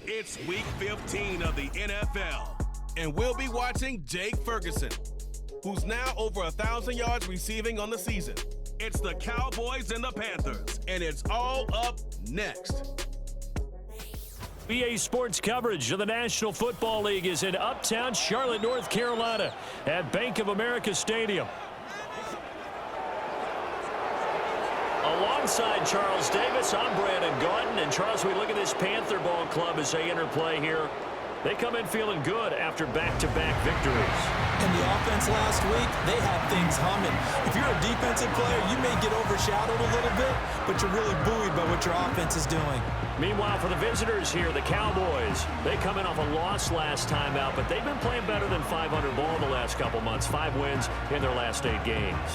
It's Week 15 of the NFL, and we'll be watching Jake Ferguson, who's now over 1,000 yards receiving on the season. It's the Cowboys and the Panthers, and it's all up next. BA Sports coverage of the National Football League is in uptown Charlotte, North Carolina at Bank of America Stadium. Alongside Charles Davis, I'm Brandon Gaudin. And Charles, we look at this Panther ball club as they interplay here. They come in feeling good after back-to-back victories. And the offense last week, they had things humming. If you're a defensive player, you may get overshadowed a little bit, but you're really buoyed by what your offense is doing. Meanwhile, for the visitors here, the Cowboys, they come in off a loss last time out, but they've been playing better than 500 ball the last couple months. 5 wins in their last 8 games.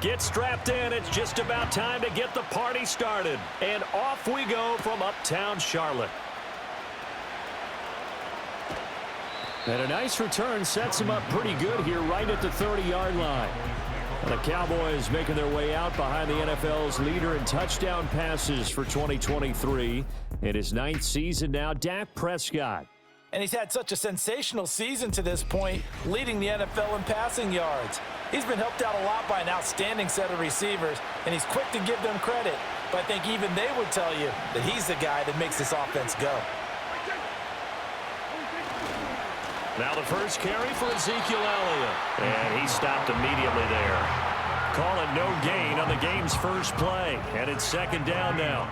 Get strapped in. It's just about time to get the party started. And off we go from uptown Charlotte. And a nice return sets them up pretty good here right at the 30-yard line. And the Cowboys making their way out behind the NFL's leader in touchdown passes for 2023. In his 9th season now, Dak Prescott. And he's had such a sensational season to this point, leading the NFL in passing yards. He's been helped out a lot by an outstanding set of receivers, and he's quick to give them credit. But I think even they would tell you that he's the guy that makes this offense go. Now the first carry for Ezekiel Elliott. And he stopped immediately there. Call it no gain on the game's first play. And it's 2nd down now.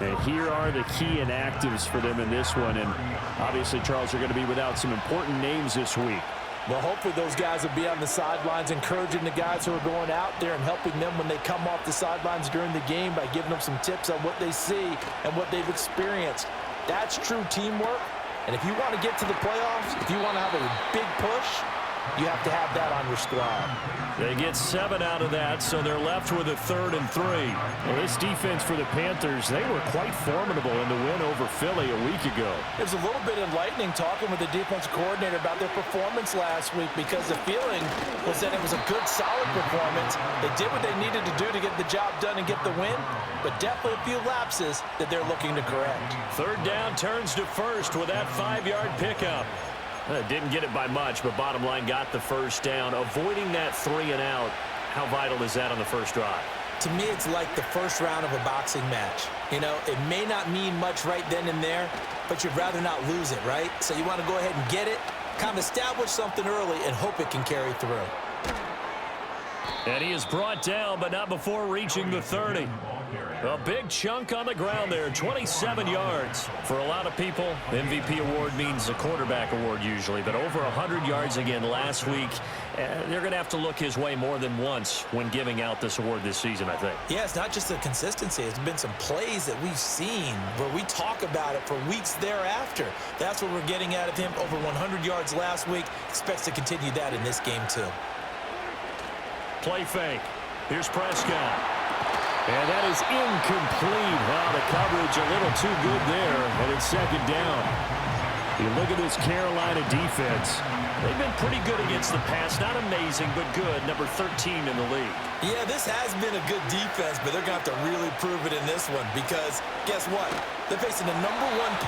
And here are the key inactives for them in this one. And obviously, Charles, are going to be without some important names this week. Well, hopefully those guys will be on the sidelines, encouraging the guys who are going out there and helping them when they come off the sidelines during the game by giving them some tips on what they see and what they've experienced. That's true teamwork. And if you want to get to the playoffs, if you want to have a big push, you have to have that on your squad. They get 7 out of that, so they're left with a 3rd and 3. Well, this defense for the Panthers, they were quite formidable in the win over Philly a week ago. It was a little bit enlightening talking with the defense coordinator about their performance last week, because the feeling was that it was a good, solid performance. They did what they needed to do to get the job done and get the win, but definitely a few lapses that they're looking to correct. 3rd down turns to 1st with that 5-yard pickup. Didn't get it by much, but bottom line got the first down. Avoiding that 3 and out, how vital is that on the first drive? To me, it's like the first round of a boxing match. You know, it may not mean much right then and there, but you'd rather not lose it, right? So you want to go ahead and get it, kind of establish something early, and hope it can carry through. And he is brought down, but not before reaching the 30. A big chunk on the ground there, 27 yards. For a lot of people, MVP award means a quarterback award usually, but over 100 yards again last week. They're going to have to look his way more than once when giving out this award this season, I think. Yeah, it's not just the consistency. It's been some plays that we've seen where we talk about it for weeks thereafter. That's what we're getting out of him. Over 100 yards last week. Expects to continue that in this game, too. Play fake. Here's Prescott. And that is incomplete. Wow, the coverage a little too good there, and it's 2nd down. You look at this Carolina defense. They've been pretty good against the pass. Not amazing, but good. Number 13 in the league. Yeah, this has been a good defense, but they're going to have to really prove it in this one because guess what? They're facing the #1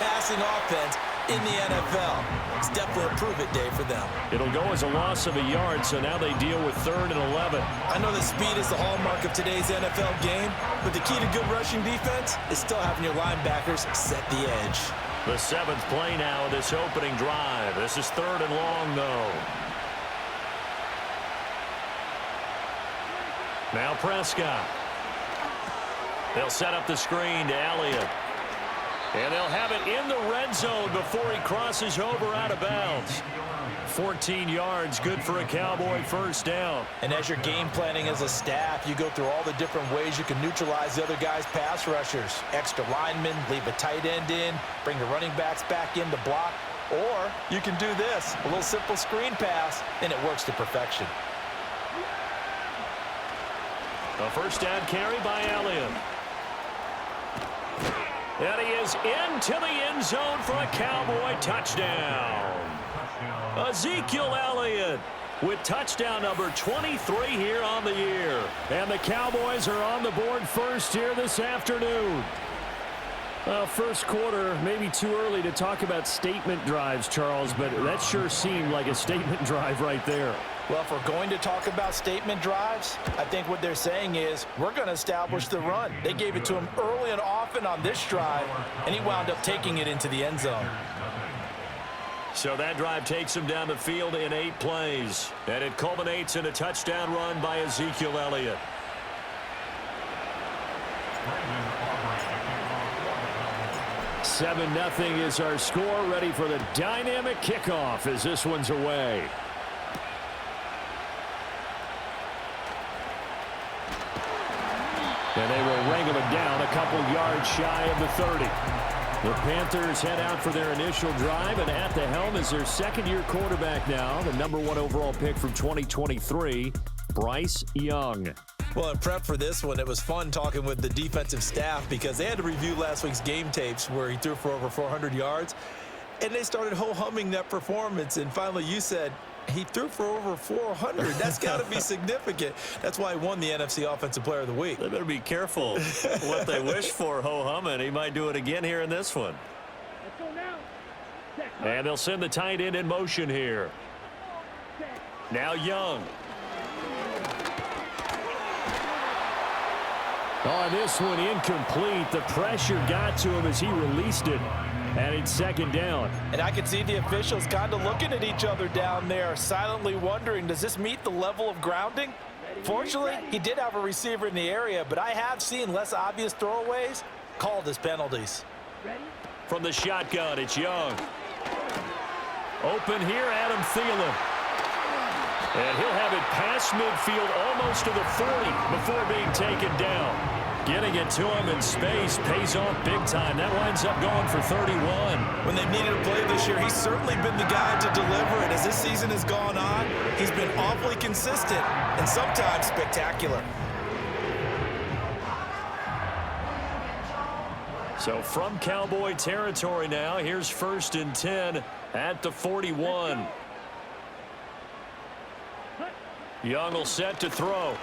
passing offense in the NFL. It's definitely a prove-it day for them. It'll go as a loss of a yard, so now they deal with 3rd and 11. I know that speed is the hallmark of today's NFL game, but the key to good rushing defense is still having your linebackers set the edge. The 7th play now of this opening drive. This is 3rd and long, though. Now Prescott. They'll set up the screen to Elliott. And they'll have it in the red zone before he crosses over out of bounds. 14 yards, good for a Cowboy first down. And as you're game planning as a staff, you go through all the different ways you can neutralize the other guy's pass rushers. Extra linemen, leave a tight end in, bring the running backs back in to block. Or you can do this, a little simple screen pass, and it works to perfection. A first down carry by Elliott. And he is into the end zone for a Cowboy touchdown. Ezekiel Elliott with touchdown number 23 here on the year. And the Cowboys are on the board first here this afternoon. First quarter, maybe too early to talk about statement drives, Charles, but that sure seemed like a statement drive right there. Well, if we're going to talk about statement drives, I think what they're saying is we're going to establish the run. They gave it to him early and often on this drive, and he wound up taking it into the end zone. So that drive takes him down the field in 8 plays, and it culminates in a touchdown run by Ezekiel Elliott. Seven 0 is our score, ready for the dynamic kickoff as this one's away. And they will wrangle it down a couple yards shy of the 30. The Panthers head out for their initial drive, and at the helm is their second-year quarterback now, the #1 overall pick from 2023, Bryce Young. Well, in prep for this one, it was fun talking with the defensive staff because they had to review last week's game tapes where he threw for over 400 yards, and they started ho-humming that performance. And finally, you said he threw for over 400. That's got to be significant. That's why he won the NFC Offensive Player of the Week. They better be careful what they wish for ho-humming. He might do it again here in this one. And they'll send the tight end in motion here. Now Young. Oh, this one incomplete. The pressure got to him as he released it. And it's second down. And I can see the officials kind of looking at each other down there, silently wondering, does this meet the level of grounding? Fortunately, he did have a receiver in the area, but I have seen less obvious throwaways called as penalties. From the shotgun, it's Young. Open here, Adam Thielen. And he'll have it past midfield almost to the 40 before being taken down. Getting it to him in space pays off big time. That winds up going for 31. When they've needed a play this year, he's certainly been the guy to deliver it. As this season has gone on, he's been awfully consistent and sometimes spectacular. So from Cowboy territory now, here's 1st and 10 at the 41. Young will set to throw.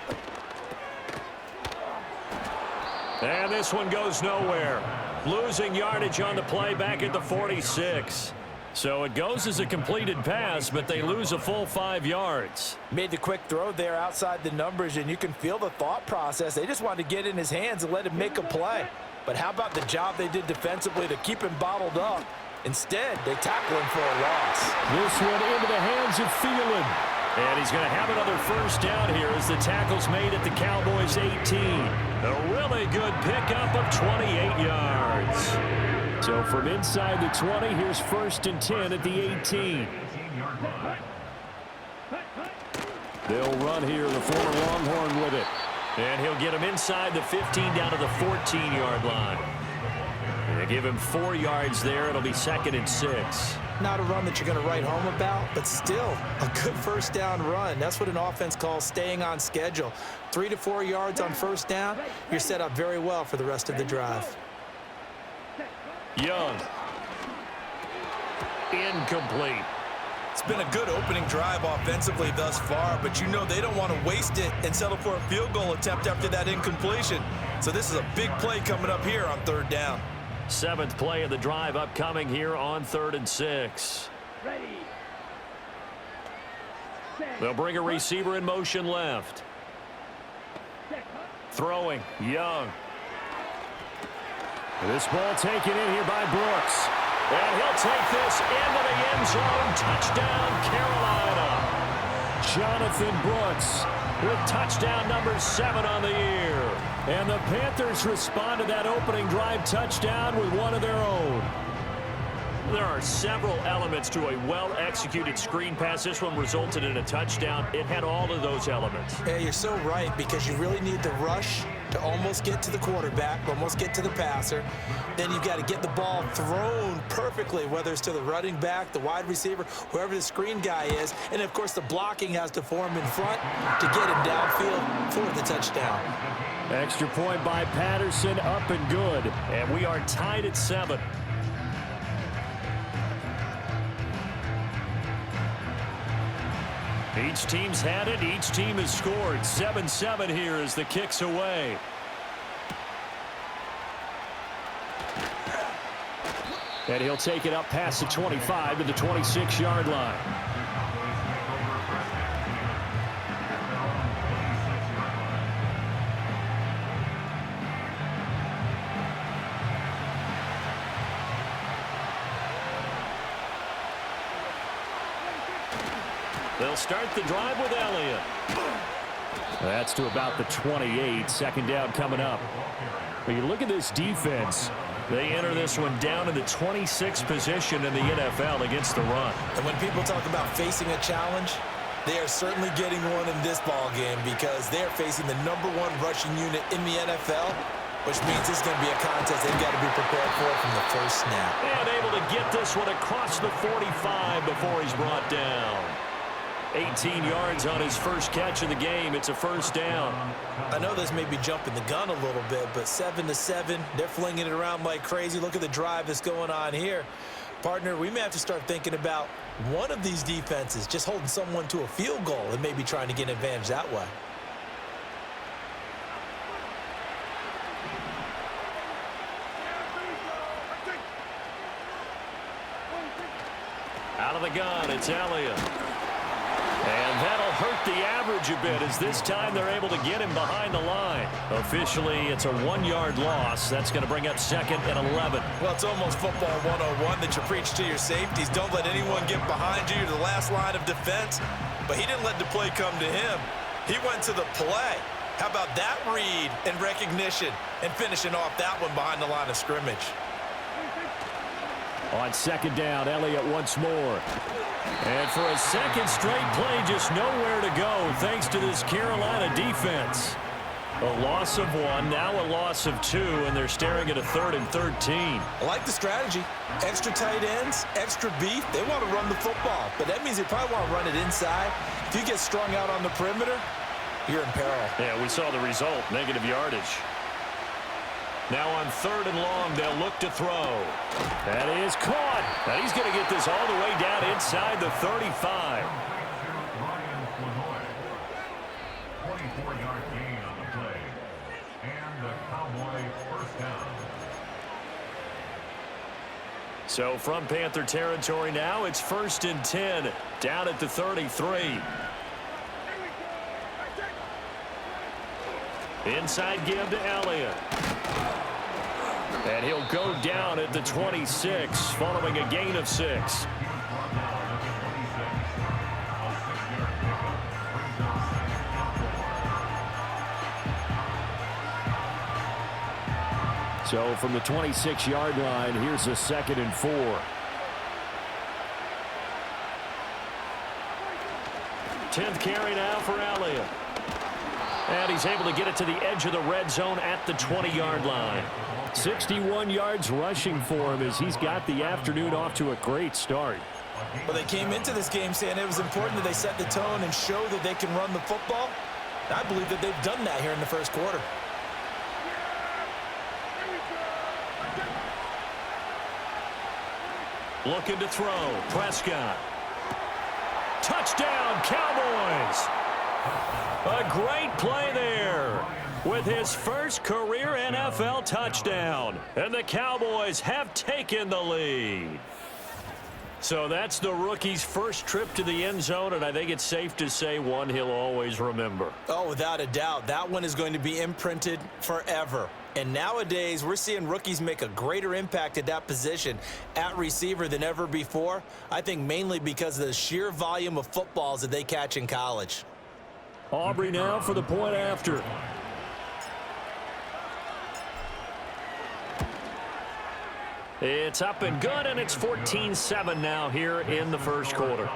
And this one goes nowhere. Losing yardage on the play back at the 46. So it goes as a completed pass, but they lose a full 5 yards. Made the quick throw there outside the numbers, and you can feel the thought process. They just wanted to get in his hands and let him make a play. But how about the job they did defensively to keep him bottled up? Instead, they tackle him for a loss. This one into the hands of Thielen. And he's going to have another first down here as the tackle's made at the Cowboys' 18. A really good pickup of 28 yards. So from inside the 20, here's 1st and 10 at the 18. They'll run here, the former Longhorn with it. And he'll get him inside the 15 down to the 14-yard line. They give him 4 yards there. It'll be 2nd and 6. Not a run that you're going to write home about, but still a good first down run. That's what an offense calls staying on schedule. 3 to 4 yards on first down, you're set up very well for the rest of the drive. Young. Incomplete. It's been a good opening drive offensively thus far, but you know they don't want to waste it and settle for a field goal attempt after that incompletion. So this is a big play coming up here on 3rd down. 7th play of the drive upcoming here on 3rd and 6. They'll bring a receiver in motion left. Throwing, Young. This ball taken in here by Brooks. And he'll take this into the end zone. Touchdown, Carolina. Jonathan Brooks with touchdown number 7 on the year. And the Panthers respond to that opening drive touchdown with one of their own. There are several elements to a well-executed screen pass. This one resulted in a touchdown. It had all of those elements. Yeah, you're so right, because you really need the rush to almost get to the quarterback, almost get to the passer. Then you've got to get the ball thrown perfectly, whether it's to the running back, the wide receiver, whoever the screen guy is. And, of course, the blocking has to form in front to get him downfield for the touchdown. Extra point by Patterson, up and good. And we are tied at 7. Each team's had it. Each team has scored. 7-7 here as the kick's away. And he'll take it up past the 25 to the 26-yard line. They'll start the drive with Elliott. That's to about the 28. 2nd down coming up. When you look at this defense, they enter this one down in the 26th position in the NFL against the run. And when people talk about facing a challenge, they are certainly getting one in this ball game, because they're facing the #1 rushing unit in the NFL, which means it's going to be a contest they've got to be prepared for from the first snap. And able to get this one across the 45 before he's brought down. 18 yards on his first catch of the game. It's a first down. I know this may be jumping the gun a little bit, but 7-7, they're flinging it around like crazy. Look at the drive that's going on here. Partner, we may have to start thinking about one of these defenses just holding someone to a field goal and maybe trying to get an advantage that way. Out of the gun, it's Elliott. And that'll hurt the average a bit as this time they're able to get him behind the line. Officially, it's a 1-yard loss. That's going to bring up 2nd and 11. Well, it's almost football 101 that you preach to your safeties. Don't let anyone get behind you to the last line of defense. But he didn't let the play come to him. He went to the play. How about that read and recognition and finishing off that one behind the line of scrimmage? On 2nd down, Elliott once more. And for a second straight play, just nowhere to go thanks to this Carolina defense. A loss of 1, now a loss of 2, and they're staring at a 3rd and 13. I like the strategy. Extra tight ends, extra beef. They want to run the football, but that means they probably want to run it inside. If you get strung out on the perimeter, you're in peril. Yeah, we saw the result, negative yardage. Now on 3rd and long, they'll look to throw. That is caught. And he's going to get this all the way down inside the 35. 24-yard gain on the play. And the Cowboys first down. So from Panther territory now, it's 1st and 10, down at the 33. Inside give to Elliott. And he'll go down at the 26, following a gain of 6. So from the 26-yard line, here's a 2nd and 4. 10th carry now for Elliott. And he's able to get it to the edge of the red zone at the 20-yard line. 61 yards rushing for him as he's got the afternoon off to a great start. Well, they came into this game saying it was important that they set the tone and show that they can run the football. I believe that they've done that here in the first quarter. Looking to throw. Prescott. Touchdown, Cowboys! A great play there with his first career NFL touchdown. And the Cowboys have taken the lead. So that's the rookie's first trip to the end zone, and I think it's safe to say one he'll always remember. Oh, without a doubt. That one is going to be imprinted forever. And nowadays, we're seeing rookies make a greater impact at that position at receiver than ever before. I think mainly because of the sheer volume of footballs that they catch in college. Aubrey now for the point after. It's up and good, and it's 14-7 now here in the first quarter.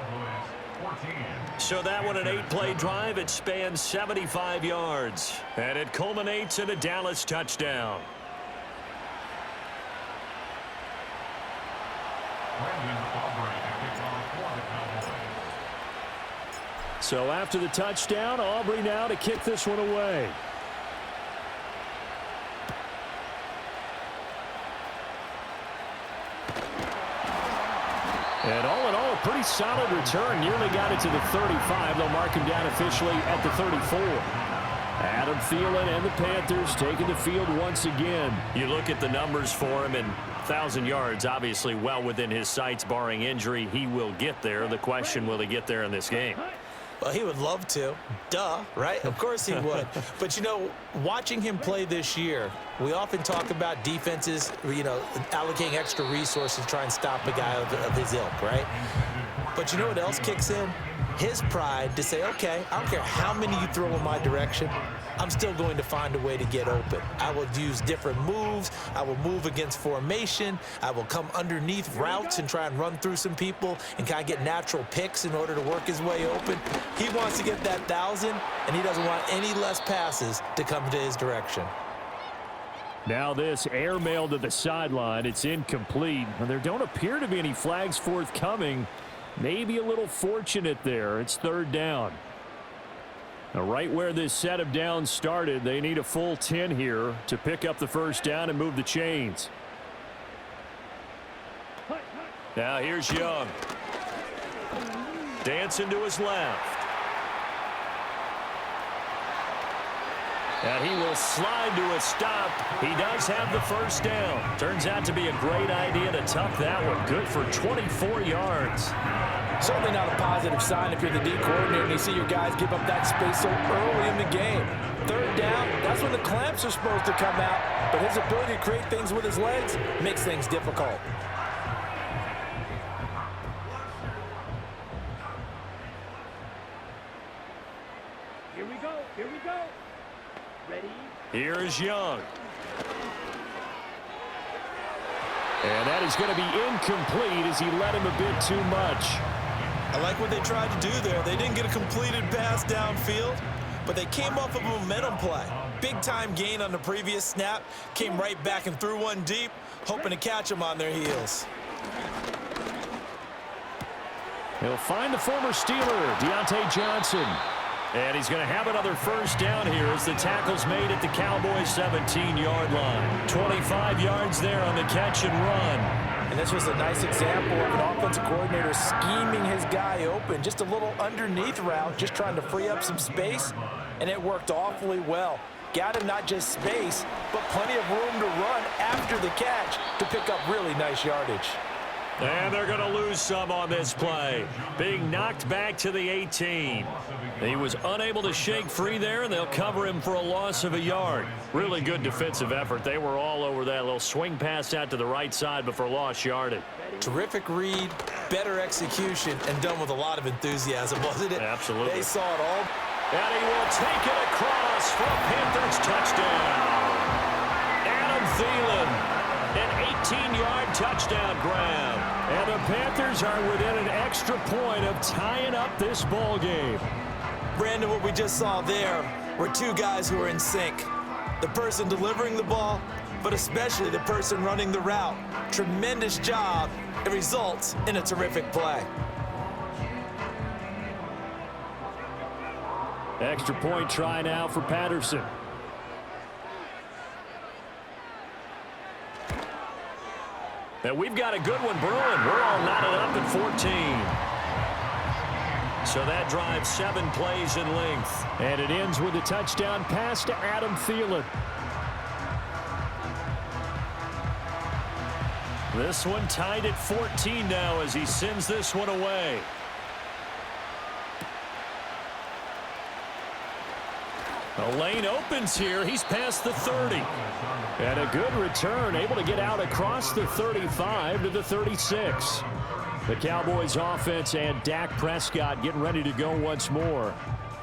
So that one, an 8-play drive. It spans 75 yards, and it culminates in a Dallas touchdown. So after the touchdown, Aubrey now to kick this one away. And all in all, a pretty solid return. Nearly got it to the 35. They'll mark him down officially at the 34. Adam Thielen and the Panthers taking the field once again. You look at the numbers for him, and 1,000 yards, obviously well within his sights, barring injury. He will get there. The question, will he get there in this game? Well, he would love to. Duh, right? Of course he would. But, you know, watching him play this year, we often talk about defenses, you know, allocating extra resources to try and stop a guy of his ilk, right? But you know what else kicks in? His pride to say, okay, I don't care how many you throw in my direction, I'm still going to find a way to get open. I will use different moves. I will move against formation. I will come underneath routes and try and run through some people and kind of get natural picks in order to work his way open. He wants to get that 1,000, and he doesn't want any less passes to come to his direction. Now this airmail to the sideline. It's incomplete. And there don't appear to be any flags forthcoming. Maybe a little fortunate there. It's third down. Now, right where this set of downs started, they need a full 10 here to pick up the first down and move the chains. Now here's Young. Dancing to his left. And he will slide to a stop. He does have the first down. Turns out to be a great idea to tuck that one. Good for 24 yards. Certainly not a positive sign if you're the D coordinator and you see your guys give up that space so early in the game. Third down, that's when the clamps are supposed to come out. But his ability to create things with his legs makes things difficult. Here we go. Here we go. Ready? Here is Young. And that is going to be incomplete as he led him a bit too much. I like what they tried to do there. They didn't get a completed pass downfield, but they came off of a momentum play. Big-time gain on the previous snap, came right back and threw one deep, hoping to catch them on their heels. He'll find the former Steeler, Deontay Johnson. And he's going to have another first down here as the tackle's made at the Cowboys' 17-yard line. 25 yards there on the catch and run. And this was a nice example of an offensive coordinator scheming his guy open. Just a little underneath route, just trying to free up some space, and it worked awfully well. Got him not just space, but plenty of room to run after the catch to pick up really nice yardage. And they're going to lose some on this play. Being knocked back to the 18. He was unable to shake free there, and they'll cover him for a loss of a yard. Really good defensive effort. They were all over that little swing pass out to the right side, but for lost yardage. Terrific read, better execution, and done with a lot of enthusiasm, wasn't it? Absolutely. They saw it all. And he will take it across for a Panthers touchdown. Adam Thielen. An 18-yard touchdown grab. And the Panthers are within an extra point of tying up this ball game. Brandon, what we just saw there were two guys who are in sync. The person delivering the ball, but especially the person running the route. Tremendous job. It results in a terrific play. Extra point try now for Patterson. And we've got a good one brewing. We're all knotted up at 14. So that drives 7 plays in length. And it ends with a touchdown pass to Adam Thielen. This one tied at 14 now as he sends this one away. The lane opens here. He's past the 30. And a good return, able to get out across the 35 to the 36. The Cowboys offense and Dak Prescott getting ready to go once more.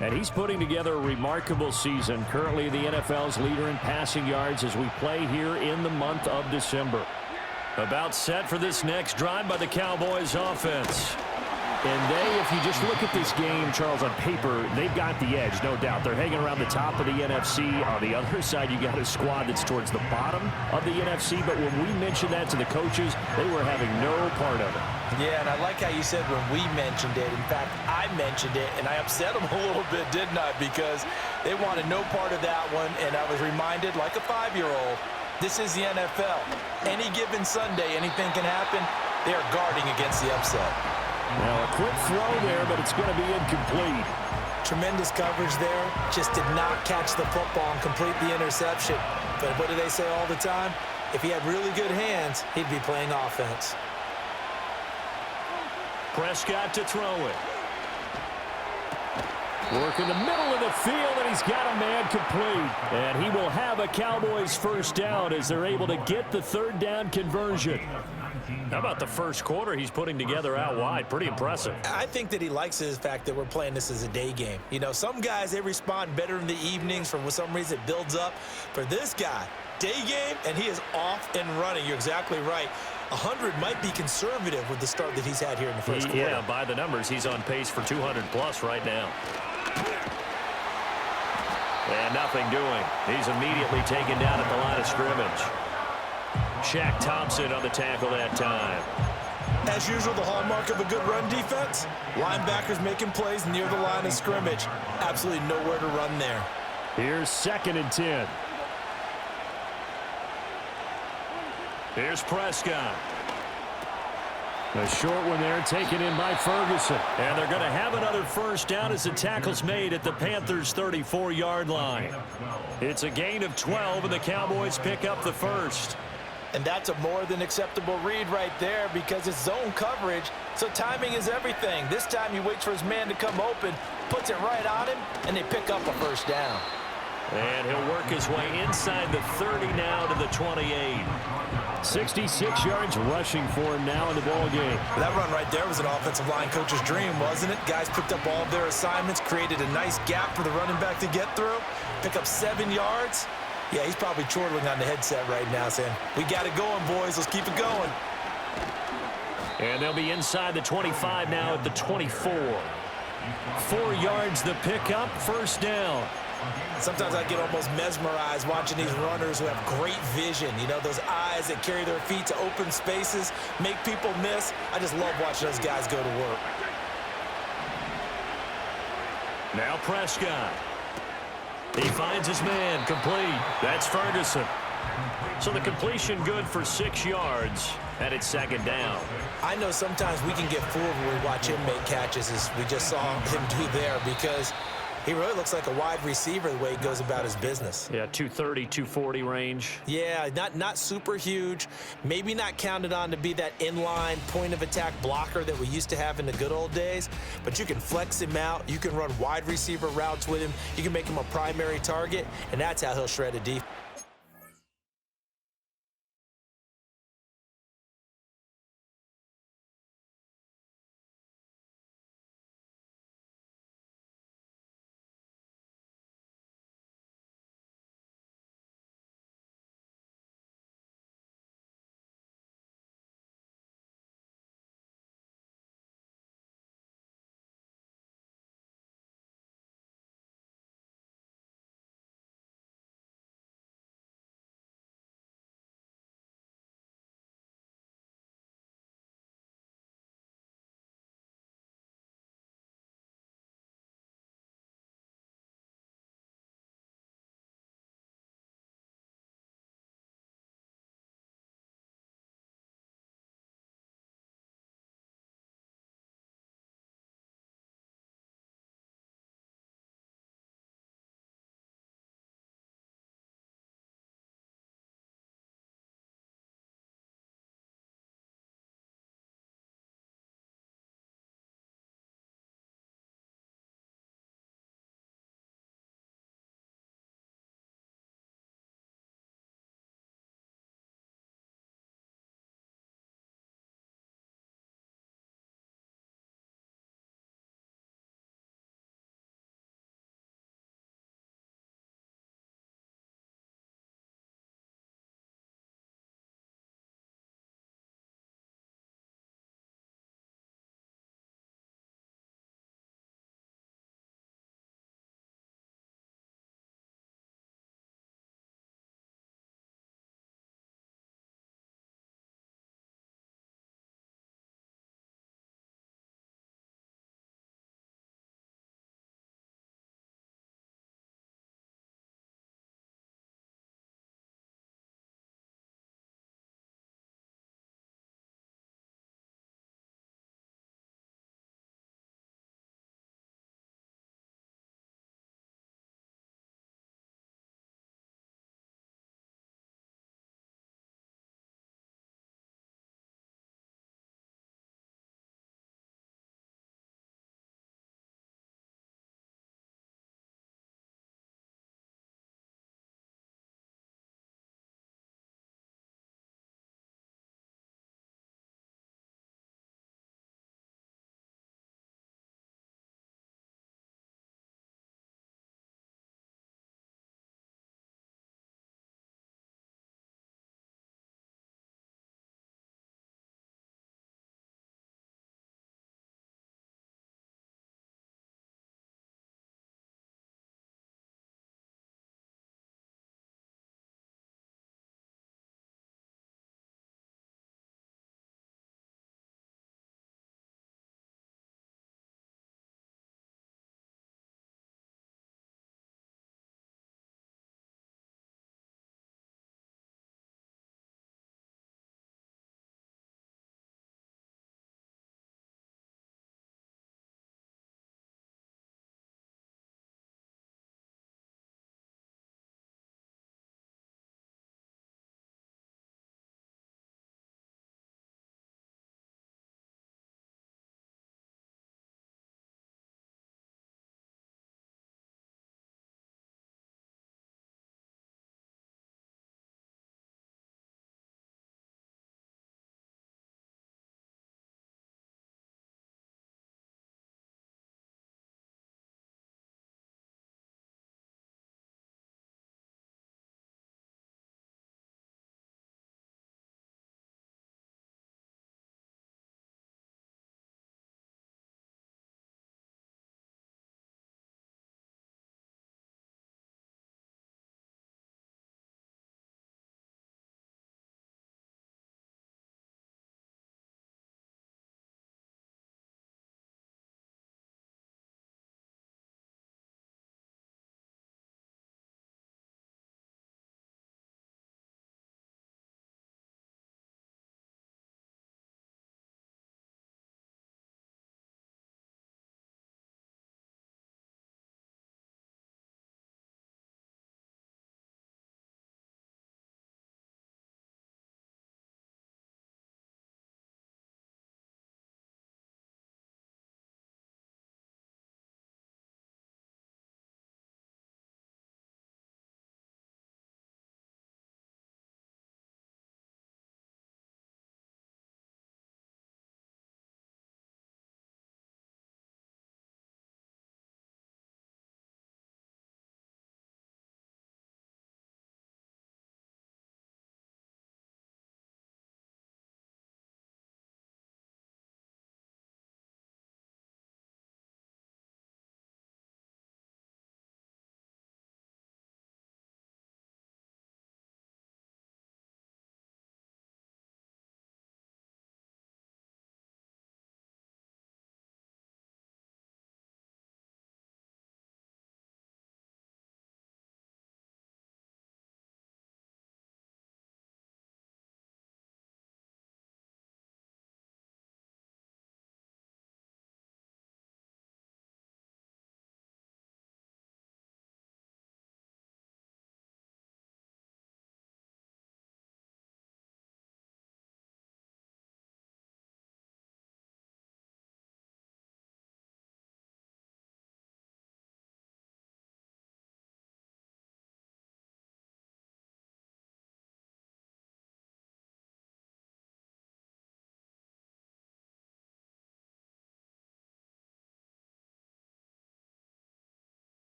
And he's putting together a remarkable season. Currently the NFL's leader in passing yards as we play here in the month of December. About set for this next drive by the Cowboys offense. And if you just look at this game, Charles, on paper, they've got the edge, no doubt. They're hanging around the top of the NFC. On the other side, you got a squad that's towards the bottom of the NFC. But when we mentioned that to the coaches, they were having no part of it. Yeah, and I like how you said when we mentioned it. In fact, I mentioned it, and I upset them a little bit, didn't I? Because they wanted no part of that one, and I was reminded, like a 5-year-old, this is the NFL. Any given Sunday, anything can happen. They are guarding against the upset. Well, a quick throw there, but it's going to be incomplete. Tremendous coverage there. Just did not catch the football and complete the interception. But what do they say all the time? If he had really good hands, he'd be playing offense. Prescott to throw it. Work in the middle of the field, and he's got a man complete. And he will have a Cowboys first down as they're able to get the third down conversion. How about the first quarter he's putting together out wide? Pretty impressive. I think that he likes the fact that we're playing this as a day game. You know, some guys, they respond better in the evenings. For some reason, it builds up. For this guy, day game, and he is off and running. You're exactly right. 100 might be conservative with the start that he's had here in the first quarter. Yeah, by the numbers, he's on pace for 200+ right now. And nothing doing. He's immediately taken down at the line of scrimmage. Shaq Thompson on the tackle that time. As as usual, the hallmark of a good run defense. Linebackers making plays near the line of scrimmage. Absolutely nowhere to run there. Here's 2nd and 10. Here's Prescott. A short one there taken in by Ferguson. And they're going to have another first down as the tackle's made at the Panthers' 34-yard line. It's a gain of 12, and the Cowboys pick up the first. And that's a more than acceptable read right there because it's zone coverage, so timing is everything. This time he waits for his man to come open, puts it right on him, and they pick up a first down. And he'll work his way inside the 30 now to the 28. 66 yards rushing for him now in the ballgame. That run right there was an offensive line coach's dream, wasn't it? Guys picked up all of their assignments, created a nice gap for the running back to get through, pick up 7 yards. Yeah, he's probably chortling on the headset right now saying, we got it going, boys. Let's keep it going. And they'll be inside the 25 now at the 24. 4 yards the pickup, first down. Sometimes I get almost mesmerized watching these runners who have great vision. You know, those eyes that carry their feet to open spaces, make people miss. I just love watching those guys go to work. Now Prescott. He finds his man, complete. That's Ferguson. So the completion good for 6 yards, and it's 2nd down. I know sometimes we can get fooled when we watch him make catches, as we just saw him do there, because he really looks like a wide receiver the way he goes about his business. Yeah, 230, 240 range. Yeah, not super huge. Maybe not counted on to be that inline point-of-attack blocker that we used to have in the good old days, but you can flex him out. You can run wide receiver routes with him. You can make him a primary target, and that's how he'll shred a defense.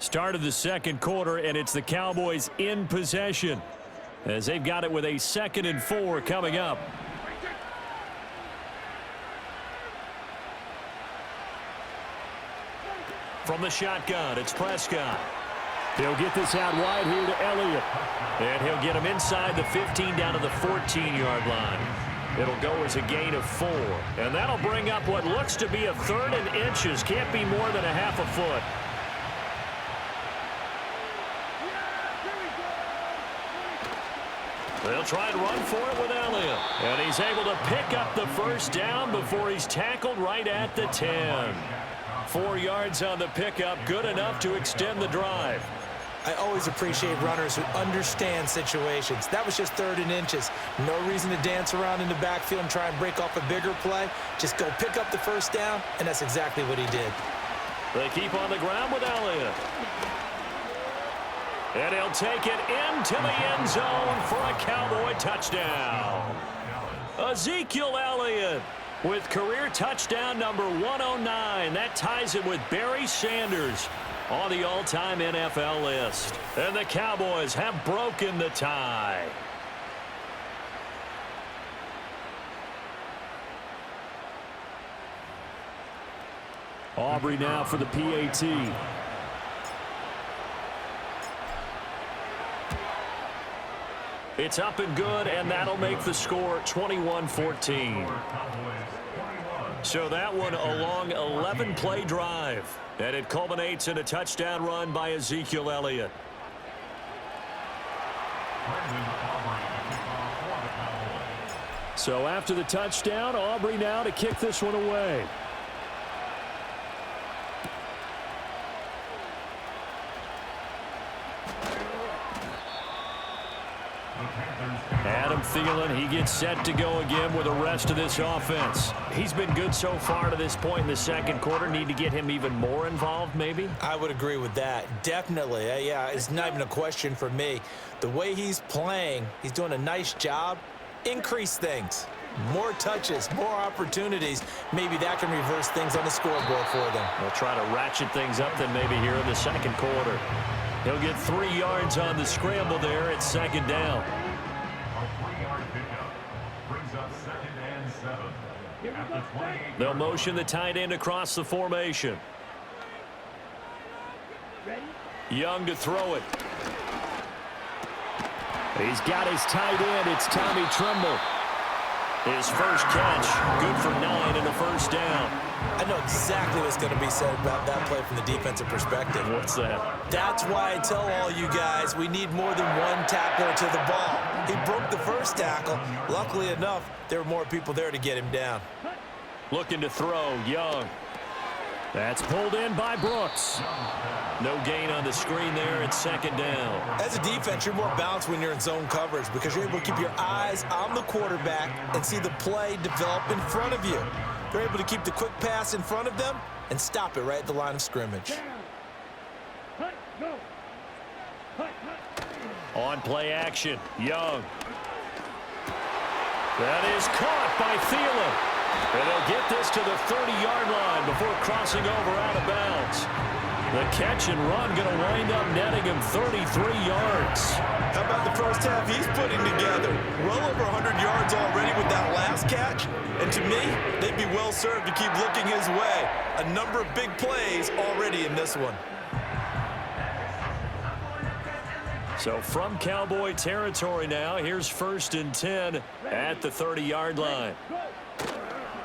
Start of the second quarter, and it's the Cowboys in possession as they've got it with a 2nd and 4 coming up. From the shotgun, it's Prescott. He'll get this out wide here to Elliott. And he'll get him inside the 15 down to the 14-yard line. It'll go as a gain of 4. And that'll bring up what looks to be a 3rd and inches. Can't be more than a half a foot. They'll try and run for it with Elliott. And he's able to pick up the first down before he's tackled right at the 10. 4 yards on the pickup, good enough to extend the drive. I always appreciate runners who understand situations. That was just 3rd and inches. No reason to dance around in the backfield and try and break off a bigger play. Just go pick up the first down, and that's exactly what he did. They keep on the ground with Elliott. And he'll take it into the end zone for a Cowboy touchdown. Ezekiel Elliott with career touchdown number 109. That ties him with Barry Sanders on the all-time NFL list. And the Cowboys have broken the tie. Aubrey now for the PAT. It's up and good, and that'll make the score 21-14. So that one a long 11-play drive, and it culminates in a touchdown run by Ezekiel Elliott. So after the touchdown, Aubrey now to kick this one away. Adam Thielen, he gets set to go again with the rest of this offense. He's been good so far to this point in the second quarter. Need to get him even more involved, maybe? I would agree with that. Definitely. Yeah, it's not even a question for me. The way he's playing, he's doing a nice job. Increase things. More touches, more opportunities. Maybe that can reverse things on the scoreboard for them. They'll try to ratchet things up then maybe here in the second quarter. He'll get 3 yards on the scramble there at 2nd down. They'll motion the tight end across the formation. Young to throw it. He's got his tight end. It's Tommy Tremble. His first catch, good for 9 and a first down. I know exactly what's going to be said about that play from the defensive perspective. What's that? That's why I tell all you guys we need more than one tackler to the ball. He broke the first tackle. Luckily enough, there were more people there to get him down. Looking to throw, Young. That's pulled in by Brooks. No gain on the screen there at 2nd down. As a defense, you're more balanced when you're in zone coverage because you're able to keep your eyes on the quarterback and see the play develop in front of you. They're able to keep the quick pass in front of them and stop it right at the line of scrimmage. On play action, Young. That is caught by Thielen. And they'll get this to the 30-yard line before crossing over out of bounds. The catch and run going to wind up netting him 33 yards. How about the first half he's putting together? Well over 100 yards already with that last catch. And to me, they'd be well served to keep looking his way. A number of big plays already in this one. So from Cowboy territory now, here's 1st and 10 at the 30-yard line.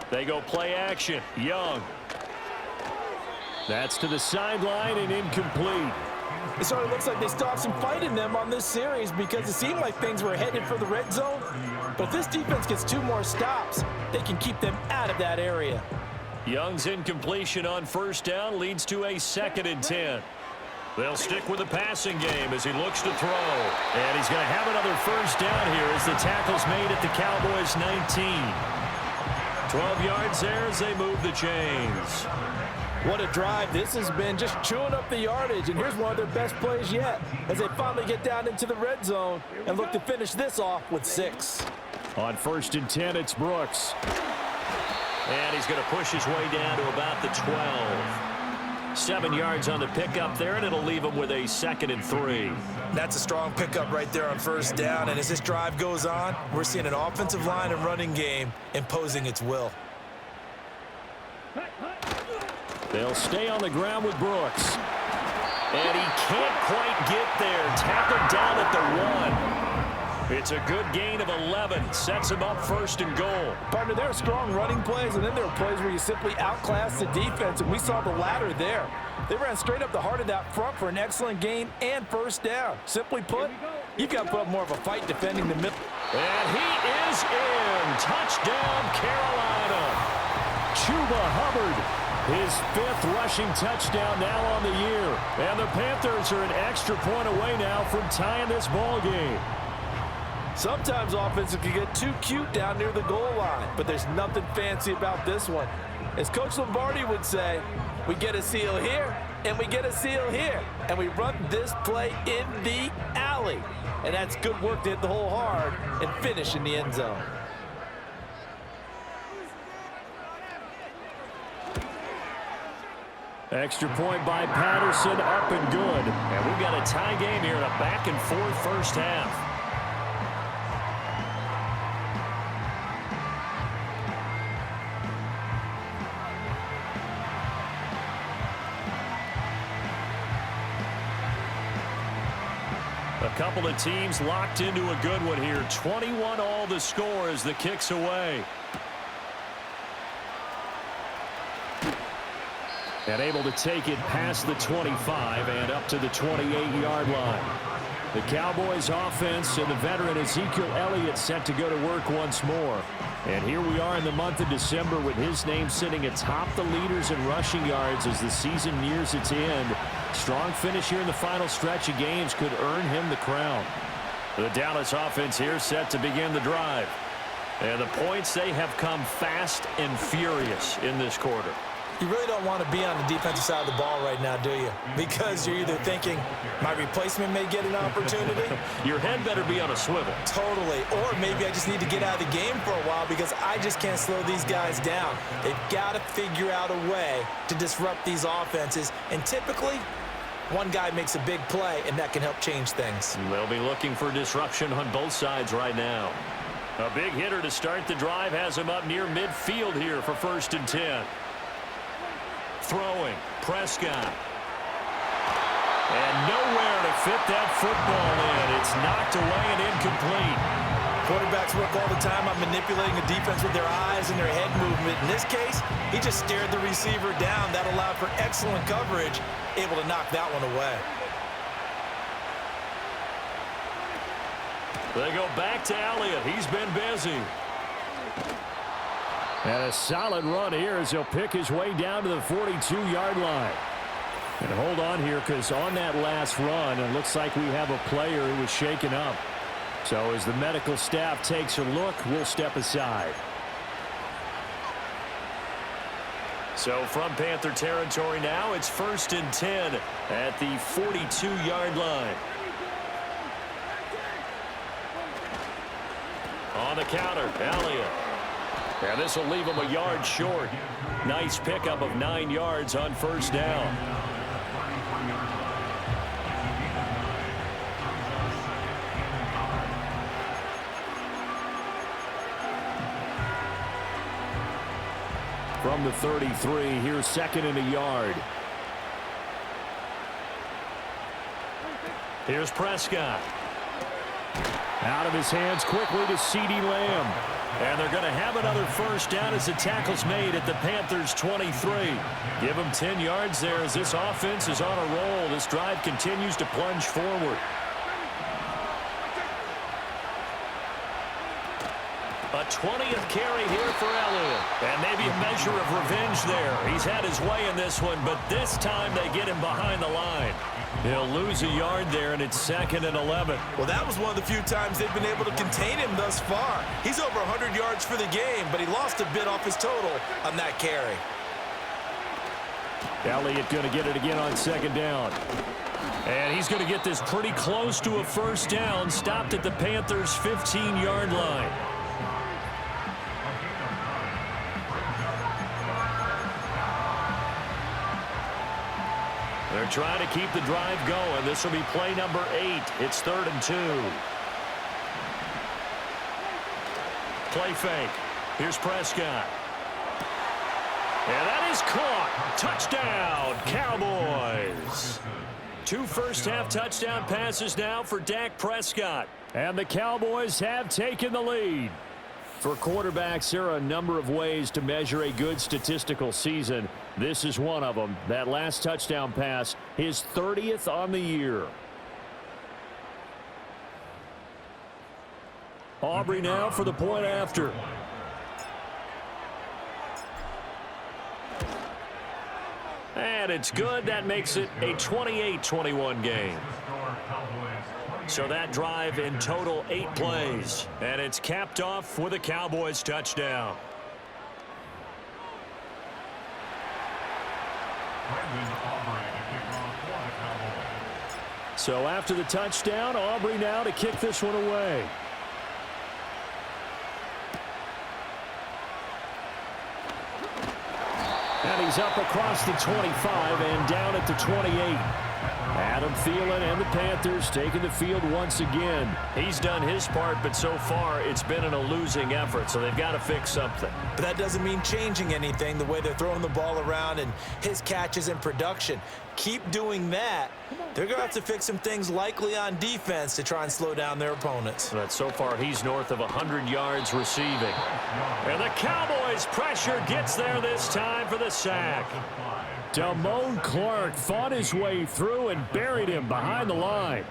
They go play action. Young. That's to the sideline and incomplete. It sort of looks like they stopped some fight in them on this series because it seemed like things were headed for the red zone. But if this defense gets 2 more stops, they can keep them out of that area. Young's incompletion on 1st down leads to a 2nd and 10. They'll stick with the passing game as he looks to throw. And he's going to have another first down here as the tackle's made at the Cowboys' 19. 12 yards there as they move the chains. What a drive this has been, just chewing up the yardage. And here's one of their best plays yet as they finally get down into the red zone and look to finish this off with 6. On 1st and 10, it's Brooks. And he's going to push his way down to about the 12. 7 yards on the pickup there, and it'll leave them with a 2nd and 3. That's a strong pickup right there on first down. And as this drive goes on, we're seeing an offensive line and running game imposing its will. They'll stay on the ground with Brooks. And he can't quite get there. Tackled down at the 1. It's a good gain of 11. Sets him up 1st and goal. Partner, there are strong running plays, and then there are plays where you simply outclass the defense, and we saw the latter there. They ran straight up the heart of that front for an excellent gain and 1st down. Simply put, you've got to put up more of a fight defending the middle. And he is in. Touchdown, Carolina. Chuba Hubbard. His 5th rushing touchdown now on the year. And the Panthers are an extra point away now from tying this ball game. Sometimes offenses can get too cute down near the goal line, but there's nothing fancy about this one. As Coach Lombardi would say, we get a seal here, and we get a seal here, and we run this play in the alley. And that's good work to hit the hole hard and finish in the end zone. Extra point by Patterson, up and good. And we've got a tie game here in a back-and-forth first half. A couple of teams locked into a good one here. 21 all the score as the kick's away. And able to take it past the 25 and up to the 28-yard line. The Cowboys offense and the veteran Ezekiel Elliott set to go to work once more. And here we are in the month of December with his name sitting atop the leaders in rushing yards as the season nears its end. Strong finish here in the final stretch of games could earn him the crown. The Dallas offense here set to begin the drive. And the points, they have come fast and furious in this quarter. You really don't want to be on the defensive side of the ball right now, do you? Because you're either thinking, my replacement may get an opportunity. Your head better be on a swivel. Totally. Or maybe I just need to get out of the game for a while because I just can't slow these guys down. They've got to figure out a way to disrupt these offenses. And typically, one guy makes a big play, and that can help change things. They'll be looking for disruption on both sides right now. A big hitter to start the drive has him up near midfield here for 1st and 10. Throwing, Prescott. And nowhere to fit that football in. It's knocked away and incomplete. Quarterbacks work all the time on manipulating the defense with their eyes and their head movement. In this case, he just stared the receiver down. That allowed for excellent coverage, able to knock that one away. They go back to Elliott. He's been busy. And a solid run here as he'll pick his way down to the 42-yard line. And hold on here because on that last run, it looks like we have a player who was shaken up. So as the medical staff takes a look, we'll step aside. So from Panther territory now, it's 1st and 10 at the 42-yard line. On the counter, Elliott. And this will leave him a yard short. Nice pickup of 9 yards on 1st down. From the 33, here's 2nd and a yard. Here's Prescott. Out of his hands quickly to CeeDee Lamb. And they're going to have another 1st down as the tackle's made at the Panthers' 23. Give them 10 yards there as this offense is on a roll. This drive continues to plunge forward. A 20th carry here for Elliott. And maybe a measure of revenge there. He's had his way in this one, but this time they get him behind the line. He'll lose a yard there, and it's 2nd and 11. Well, that was one of the few times they've been able to contain him thus far. He's over 100 yards for the game, but he lost a bit off his total on that carry. Elliott going to get it again on 2nd down. And he's going to get this pretty close to a 1st down, stopped at the Panthers' 15-yard line. They're trying to keep the drive going. This will be play number 8. It's 3rd and 2. Play fake. Here's Prescott. And that is caught. Touchdown, Cowboys. 2 first-half touchdown passes now for Dak Prescott. And the Cowboys have taken the lead. For quarterbacks, there are a number of ways to measure a good statistical season. This is one of them. That last touchdown pass, his 30th on the year. Aubrey now for the point after. And it's good. That makes it a 28-21 game. So that drive in total 8 plays. And it's capped off with a Cowboys touchdown. So after the touchdown, Aubrey now to kick this one away. And he's up across the 25 and down at the 28. Adam Thielen and the Panthers taking the field once again. He's done his part, but so far it's been in a losing effort, so they've got to fix something. But that doesn't mean changing anything, the way they're throwing the ball around and his catches and production. Keep doing that. They're going to have to fix some things likely on defense to try and slow down their opponents. But so far he's north of 100 yards receiving. And the Cowboys pressure gets there this time for the sack. Damone Clark fought his way through and buried him behind the line.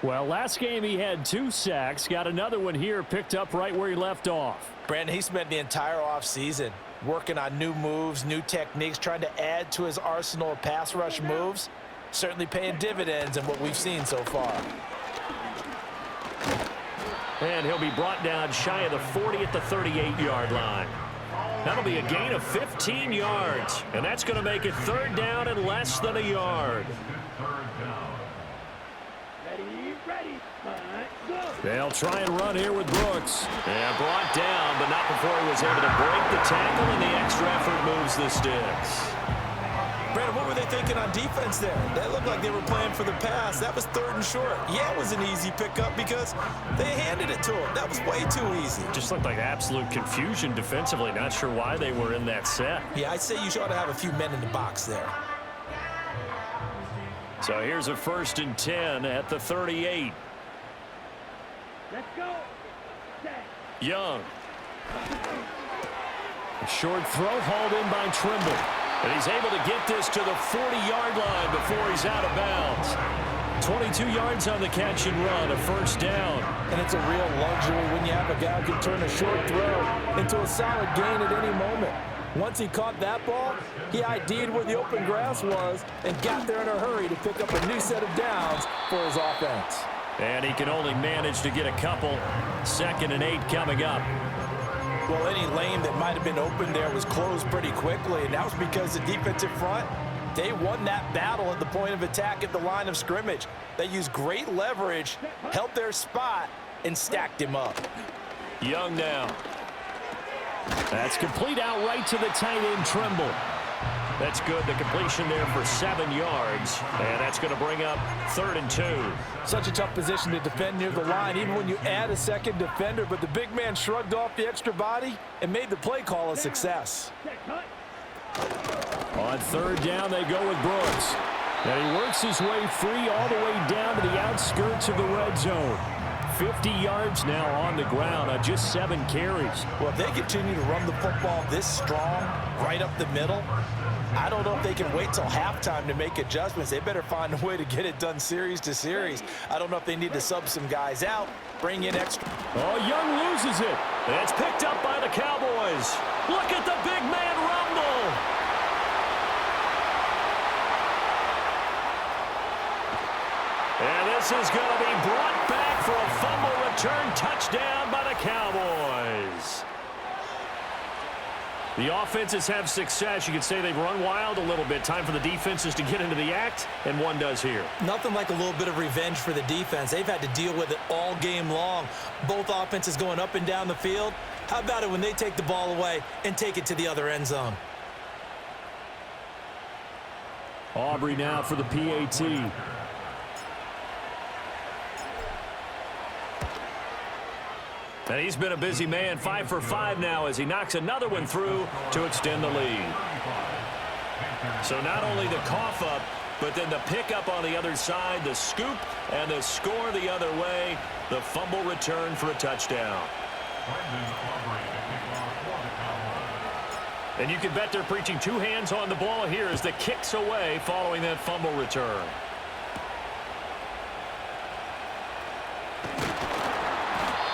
Well, last game he had 2 sacks. Got another one here picked up right where he left off. Brandon, he spent the entire offseason working on new moves, new techniques, trying to add to his arsenal of pass rush moves. Certainly paying dividends in what we've seen so far. And he'll be brought down shy of the 40 at the 38-yard line. That'll be a gain of 15 yards. And that's going to make it 3rd down and less than a yard. Ready, go. They'll try and run here with Brooks. And brought down, but not before he was able to break the tackle, and the extra effort moves the sticks. Brandon, what were they thinking on defense there? That looked like they were playing for the pass. That was 3rd and short. Yeah, it was an easy pickup because they handed it to him. That was way too easy. Just looked like absolute confusion defensively. Not sure why they were in that set. Yeah, I'd say you ought to have a few men in the box there. So here's a 1st and 10 at the 38. Let's go. Young. A short throw hauled in by Trimble. And he's able to get this to the 40-yard line before he's out of bounds. 22 yards on the catch and run, a 1st down. And it's a real luxury when you have a guy who can turn a short throw into a solid gain at any moment. Once he caught that ball, he ID'd where the open grass was and got there in a hurry to pick up a new set of downs for his offense. And he can only manage to get a couple. 2nd and 8 coming up. Well, any lane that might have been open there was closed pretty quickly, and that was because the defensive front, they won that battle at the point of attack at the line of scrimmage. They used great leverage, held their spot, and stacked him up. Young now. That's complete out right to the tight end, Trimble. That's good. The completion there for 7 yards. And that's going to bring up 3rd and 2. Such a tough position to defend near the line, even when you add a second defender. But the big man shrugged off the extra body and made the play call a success. On 3rd down, they go with Brooks. And he works his way free all the way down to the outskirts of the red zone. 50 yards now on the ground on just 7 carries. Well, if they continue to run the football this strong, right up the middle, I don't know if they can wait till halftime to make adjustments. They better find a way to get it done series to series. I don't know if they need to sub some guys out, bring in extra. Oh, Young loses it. And it's picked up by the Cowboys. Look at the big man rumble. And this is going to be brought back for a fumble return touchdown by the Cowboys. The offenses have success. You could say they've run wild a little bit. Time for the defenses to get into the act, and one does here. Nothing like a little bit of revenge for the defense. They've had to deal with it all game long. Both offenses going up and down the field. How about it when they take the ball away and take it to the other end zone? Aubrey now for the PAT. And he's been a busy man, 5 for 5 now as he knocks another one through to extend the lead. So not only the cough up, but then the pickup on the other side, the scoop, and the score the other way. The fumble return for a touchdown. And you can bet they're preaching 2 hands on the ball here as the kicks away following that fumble return.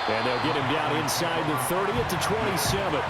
And they'll get him down inside the 30 to 27.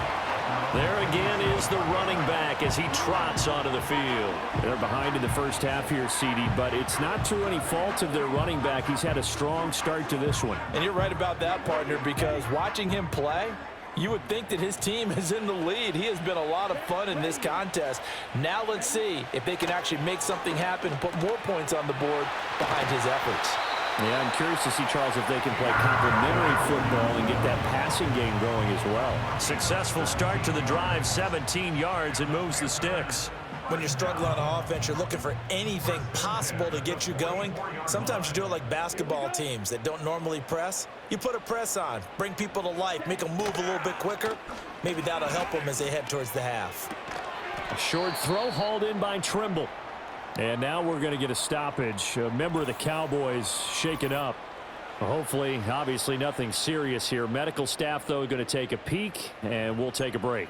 There again is the running back as he trots onto the field. They're behind in the first half here, CD, but it's not through any fault of their running back. He's had a strong start to this one. And you're right about that, partner, because watching him play, you would think that his team is in the lead. He has been a lot of fun in this contest. Now let's see if they can actually make something happen and put more points on the board behind his efforts. Yeah, I'm curious to see, Charles, if they can play complementary football and get that passing game going as well. Successful start to the drive, 17 yards, and moves the sticks. When you're struggling on offense, you're looking for anything possible to get you going. Sometimes you do it like basketball teams that don't normally press. You put a press on, bring people to life, make them move a little bit quicker. Maybe that'll help them as they head towards the half. A short throw hauled in by Trimble. And now we're going to get a stoppage. A member of the Cowboys shaken up. Hopefully, obviously, nothing serious here. Medical staff, though, going to take a peek, and we'll take a break.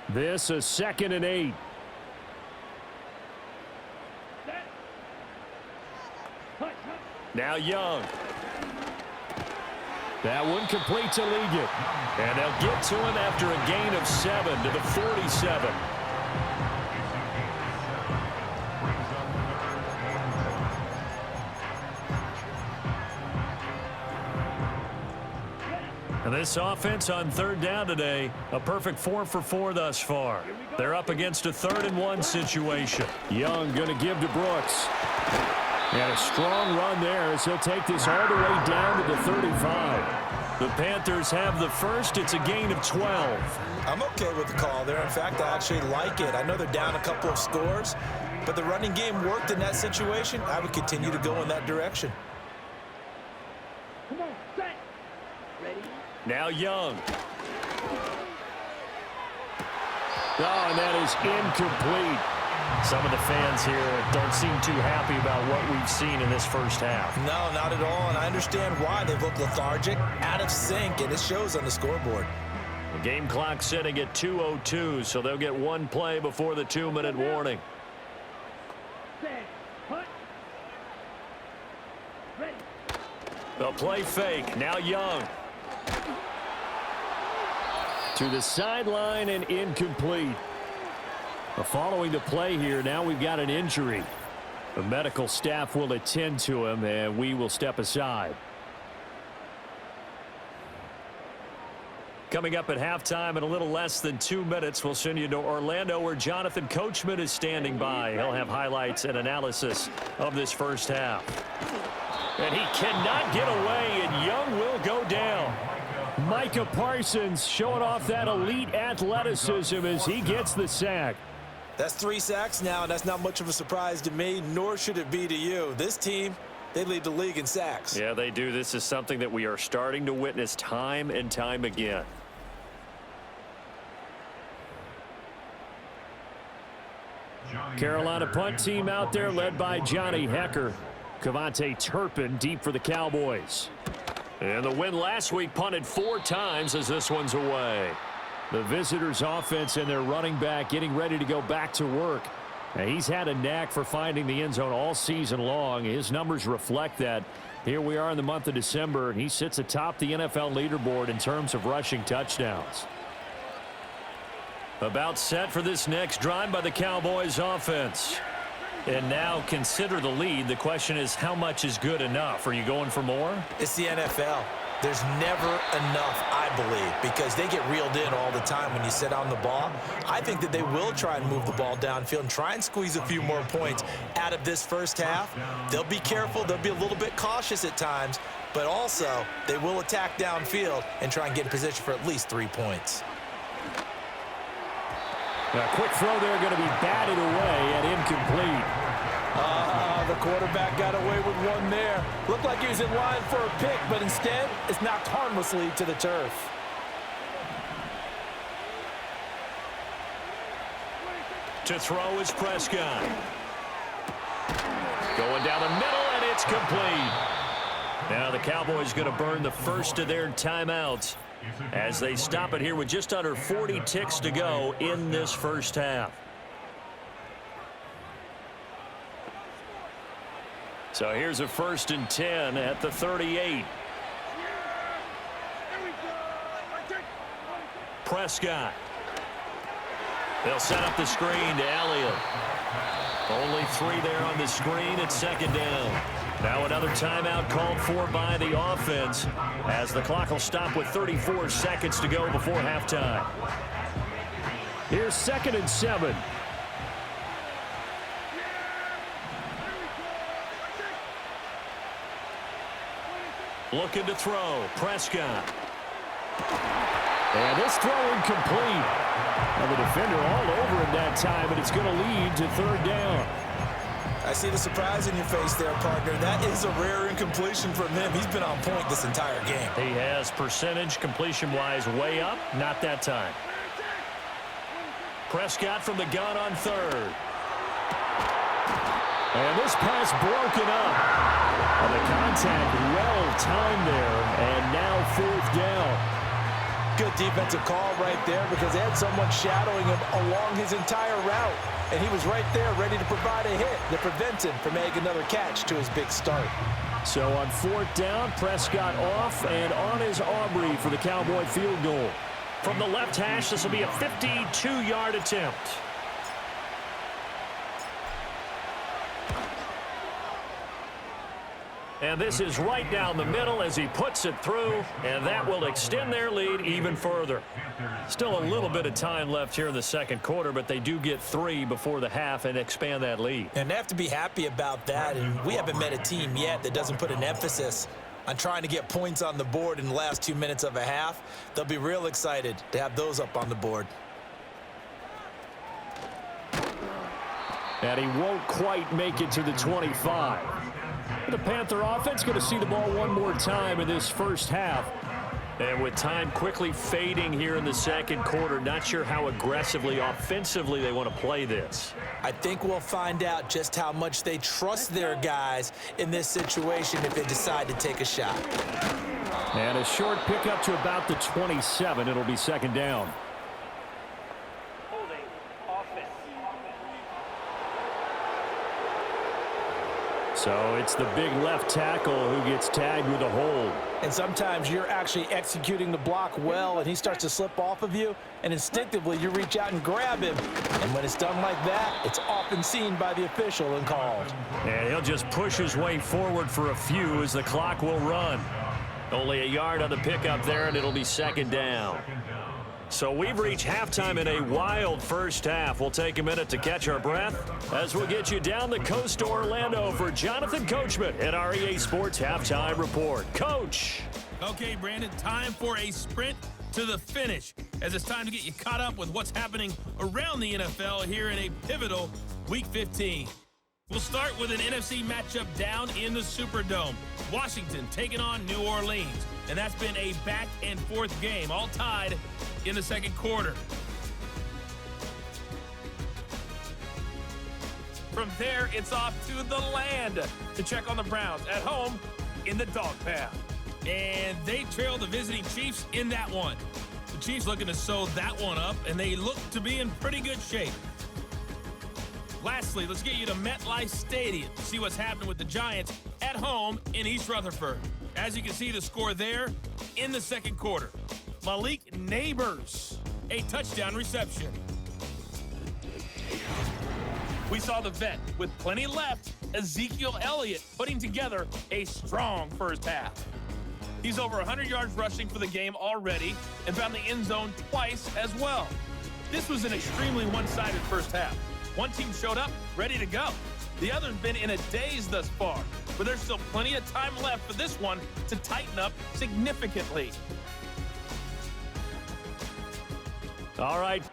This is 2nd and 8. Now Young. That one complete to Ligon. And they'll get to him after a gain of 7 to the 47. And this offense on 3rd down today, a perfect 4 for 4 thus far. They're up against a 3rd and 1 situation. Young going to give to Brooks. And a strong run there as he'll take this all the way down to the 35. The Panthers have the first. It's a gain of 12. I'm okay with the call there. In fact, I actually like it. I know they're down a couple of scores, but the running game worked in that situation. I would continue to go in that direction. Come on, set. Ready? Now Young. Oh, and that is incomplete. Some of the fans here don't seem too happy about what we've seen in this first half. No, not at all, and I understand why. They look lethargic, out of sync, and it shows on the scoreboard. The game clock sitting at 2:02, so they'll get one play before the 2-minute warning. Set. Hut. Ready. They'll play fake. Now Young. To the sideline and incomplete. Following the play here, now we've got an injury. The medical staff will attend to him, and we will step aside. Coming up at halftime in a little less than 2 minutes, we'll send you to Orlando where Jonathan Coachman is standing by. He'll have highlights and analysis of this first half. And he cannot get away, and Young will go down. Micah Parsons showing off that elite athleticism as he gets the sack. That's 3 sacks now, and that's not much of a surprise to me, nor should it be to you. This team, they lead the league in sacks. Yeah, they do. This is something that we are starting to witness time and time again. Carolina punt team out there led by Johnny Hecker. Kavontae Turpin deep for the Cowboys. And the win last week punted 4 times as this one's away. The visitors' offense and their running back getting ready to go back to work. Now, he's had a knack for finding the end zone all season long. His numbers reflect that. Here we are in the month of December, and he sits atop the NFL leaderboard in terms of rushing touchdowns. About set for this next drive by the Cowboys offense. And now consider the lead. The question is, how much is good enough? Are you going for more? It's the NFL. There's never enough, I believe, because they get reeled in all the time when you sit on the ball. I think that they will try and move the ball downfield and try and squeeze a few more points out of this first half. They'll be careful. They'll be a little bit cautious at times, but also they will attack downfield and try and get in position for at least 3 points. A quick throw there going to be batted away and incomplete. The quarterback got away with one there. Looked like he was in line for a pick, but instead, it's knocked harmlessly to the turf. To throw is Prescott. Going down the middle, and it's complete. Now the Cowboys going to burn the first of their timeouts as they stop it here with just under 40 ticks to go in this first half. So here's a 1st and 10 at the 38. Prescott. They'll set up the screen to Elliott. Only 3 there on the screen at 2nd down. Now another timeout called for by the offense as the clock will stop with 34 seconds to go before halftime. Here's 2nd and 7. Looking to throw. Prescott. And this throw incomplete. Now the defender all over him that time, and it's going to lead to 3rd down. I see the surprise in your face there, partner. That is a rare incompletion from him. He's been on point this entire game. He has percentage completion-wise way up. Not that time. Prescott from the gun on 3rd. And this pass broken up. And the contact well-timed there. And now 4th down. Good defensive call right there because they had someone shadowing him along his entire route. And he was right there ready to provide a hit to prevent him from making another catch to his big start. So on 4th down, Prescott off and on is Aubrey for the Cowboy field goal. From the left hash, this will be a 52-yard attempt. And this is right down the middle as he puts it through, and that will extend their lead even further. Still a little bit of time left here in the 2nd quarter, but they do get 3 before the half and expand that lead. And they have to be happy about that, and we haven't met a team yet that doesn't put an emphasis on trying to get points on the board in the last 2 minutes of a half. They'll be real excited to have those up on the board. And he won't quite make it to the 25. The Panther offense going to see the ball one more time in this first half. And with time quickly fading here in the 2nd quarter, not sure how aggressively, offensively they want to play this. I think we'll find out just how much they trust their guys in this situation if they decide to take a shot. And a short pickup to about the 27. It'll be 2nd down. So it's the big left tackle who gets tagged with a hold. And sometimes you're actually executing the block well, and he starts to slip off of you, and instinctively you reach out and grab him. And when it's done like that, it's often seen by the official and called. And he'll just push his way forward for a few as the clock will run. Only a yard on the pickup there, and it'll be 2nd down. So we've reached halftime in a wild first half. We'll take a minute to catch our breath as we'll get you down the coast to Orlando for Jonathan Coachman at our EA Sports Halftime Report. Coach. Okay, Brandon, time for a sprint to the finish as it's time to get you caught up with what's happening around the NFL here in a pivotal Week 15. We'll start with an NFC matchup down in the Superdome. Washington taking on New Orleans, and that's been a back-and-forth game, all tied in the 2nd quarter. From there, it's off to the land to check on the Browns at home in the dog pound. And they trail the visiting Chiefs in that one. The Chiefs looking to sew that one up, and they look to be in pretty good shape. Lastly, let's get you to MetLife Stadium to see what's happening with the Giants at home in East Rutherford. As you can see, the score there in the 2nd quarter. Malik Neighbors, a touchdown reception. We saw the vet with plenty left, Ezekiel Elliott, putting together a strong first half. He's over 100 yards rushing for the game already and found the end zone twice as well. This was an extremely one-sided first half. One team showed up, ready to go. The other's been in a daze thus far, but there's still plenty of time left for this one to tighten up significantly. All right.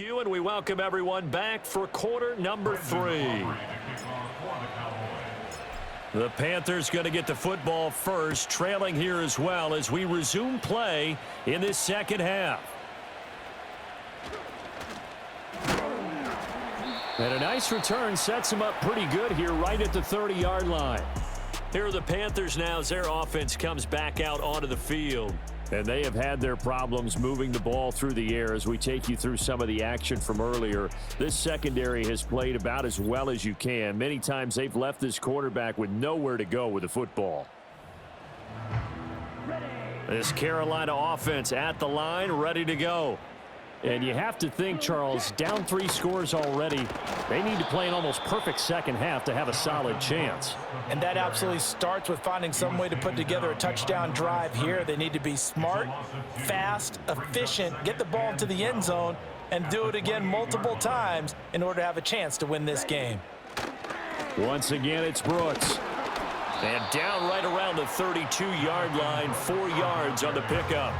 you, and we welcome everyone back for quarter number 3. The Panthers going to get the football first, trailing here as well as we resume play in this second half. And a nice return sets him up pretty good here right at the 30-yard line. Here are the Panthers now as their offense comes back out onto the field. And they have had their problems moving the ball through the air as we take you through some of the action from earlier. This secondary has played about as well as you can. Many times they've left this quarterback with nowhere to go with the football. This Carolina offense at the line, ready to go. And you have to think, Charles, down 3 scores already. They need to play an almost perfect second half to have a solid chance. And that absolutely starts with finding some way to put together a touchdown drive here. They need to be smart, fast, efficient, get the ball into the end zone, and do it again multiple times in order to have a chance to win this game. Once again, it's Brooks. And down right around the 32-yard line, 4 yards on the pickup.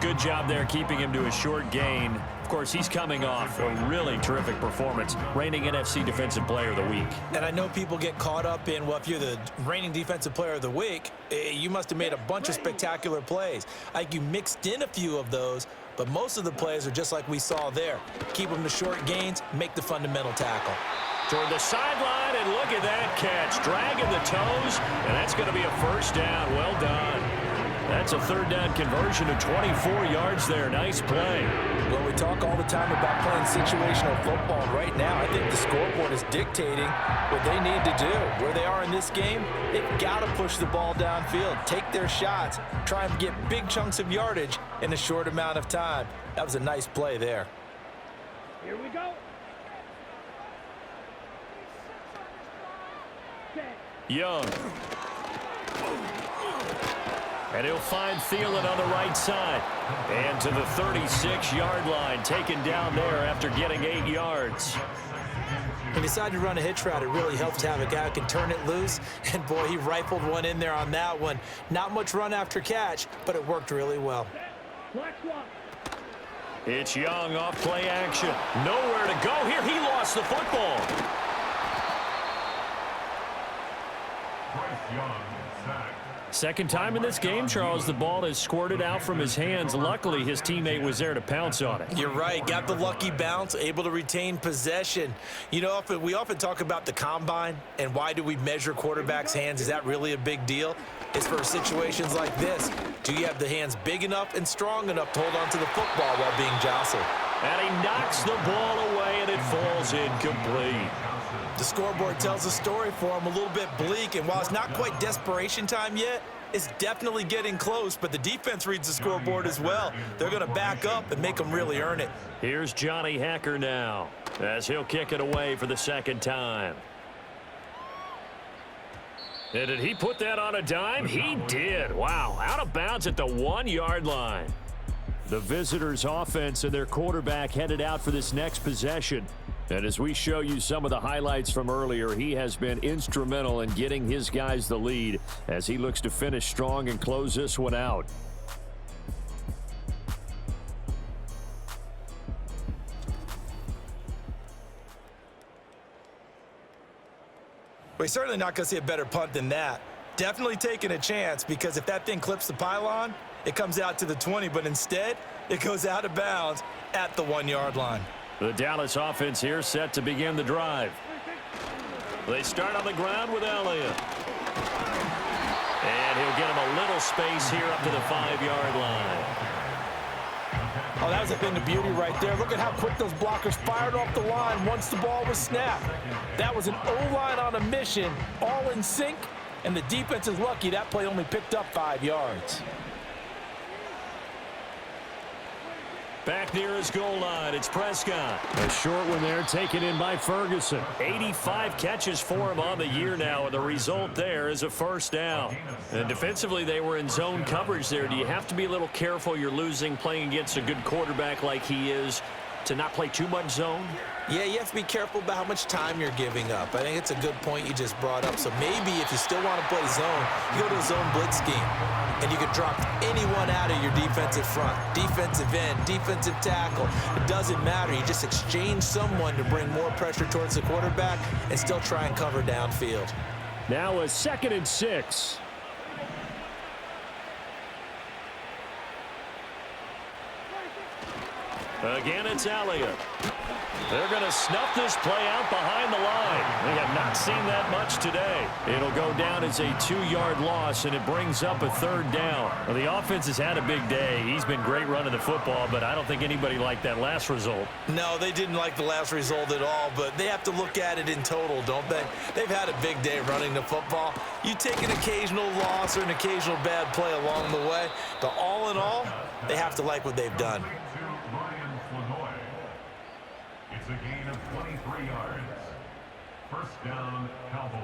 Good job there keeping him to a short gain. Of course, he's coming off a really terrific performance, reigning NFC Defensive Player of the Week. And I know people get caught up in, well, if you're the reigning Defensive Player of the Week, you must have made a bunch of spectacular plays. Like you mixed in a few of those, but most of the plays are just like we saw there. Keep them to short gains, make the fundamental tackle. Toward the sideline, and look at that catch. Dragging the toes, and that's going to be a first down. Well done. That's a third down conversion of 24 yards there. Nice play. Well, we talk all the time about playing situational football. Right now, I think the scoreboard is dictating what they need to do. Where they are in this game, they've got to push the ball downfield, take their shots, try and get big chunks of yardage in a short amount of time. That was a nice play there. Here we go. Young. And he'll find Thielen on the right side. And to the 36-yard line, taken down there after getting 8 yards. He decided to run a hitch route. It really helps to have a guy who can turn it loose. And, boy, he rifled one in there on that one. Not much run after catch, but it worked really well. It's Young off play action. Nowhere to go here. He lost the football. Second time in this game, Charles, the ball has squirted out from his hands. Luckily, his teammate was there to pounce on it. You're right. Got the lucky bounce, able to retain possession. You know, we often talk about the combine and why do we measure quarterbacks' hands. Is that really a big deal? It's for situations like this. Do you have the hands big enough and strong enough to hold on to the football while being jostled? And he knocks the ball away, and it falls incomplete. The scoreboard tells a story for him, a little bit bleak, and while it's not quite desperation time yet, it's definitely getting close, but the defense reads the scoreboard as well. They're going to back up and make them really earn it. Here's Johnny Hacker now as he'll kick it away for the second time. And did he put that on a dime? He did. Wow, out of bounds at the 1-yard line. The visitors' offense and their quarterback headed out for this next possession. And as we show you some of the highlights from earlier, he has been instrumental in getting his guys the lead as he looks to finish strong and close this one out. We're certainly not going to see a better punt than that. Definitely taking a chance, because if that thing clips the pylon, it comes out to the 20, but instead it goes out of bounds at the 1-yard line. The Dallas offense here set to begin the drive. They start on the ground with Elliott. And he'll get him a little space here up to the 5-yard line. Oh, that was a thing of beauty right there. Look at how quick those blockers fired off the line once the ball was snapped. That was an O-line on a mission, all in sync, and the defense is lucky that play only picked up 5 yards. Back near his goal line, it's Prescott. A short one there, taken in by Ferguson. 85 catches for him on the year now, and the result there is a first down. And defensively, they were in zone coverage there. Do you have to be a little careful? You're losing, playing against a good quarterback like he is. to not play too much zone? Yeah, you have to be careful about how much time you're giving up. I think it's a good point you just brought up. So maybe if you still want to play zone, you go to a zone blitz scheme. And you can drop anyone out of your defensive front. Defensive end, defensive tackle. It doesn't matter. You just exchange someone to bring more pressure towards the quarterback and still try and cover downfield. Now a 2nd and 6. Again, it's Elliott. They're going to snuff this play out behind the line. They have not seen that much today. It'll go down as a 2-yard loss, and it brings up a 3rd down. Well, the offense has had a big day. He's been great running the football, but I don't think anybody liked that last result. No, they didn't like the last result at all, but they have to look at it in total, don't they? They've had a big day running the football. You take an occasional loss or an occasional bad play along the way, but all in all, they have to like what they've done. It's a gain of 23 yards. First down, Cowboys.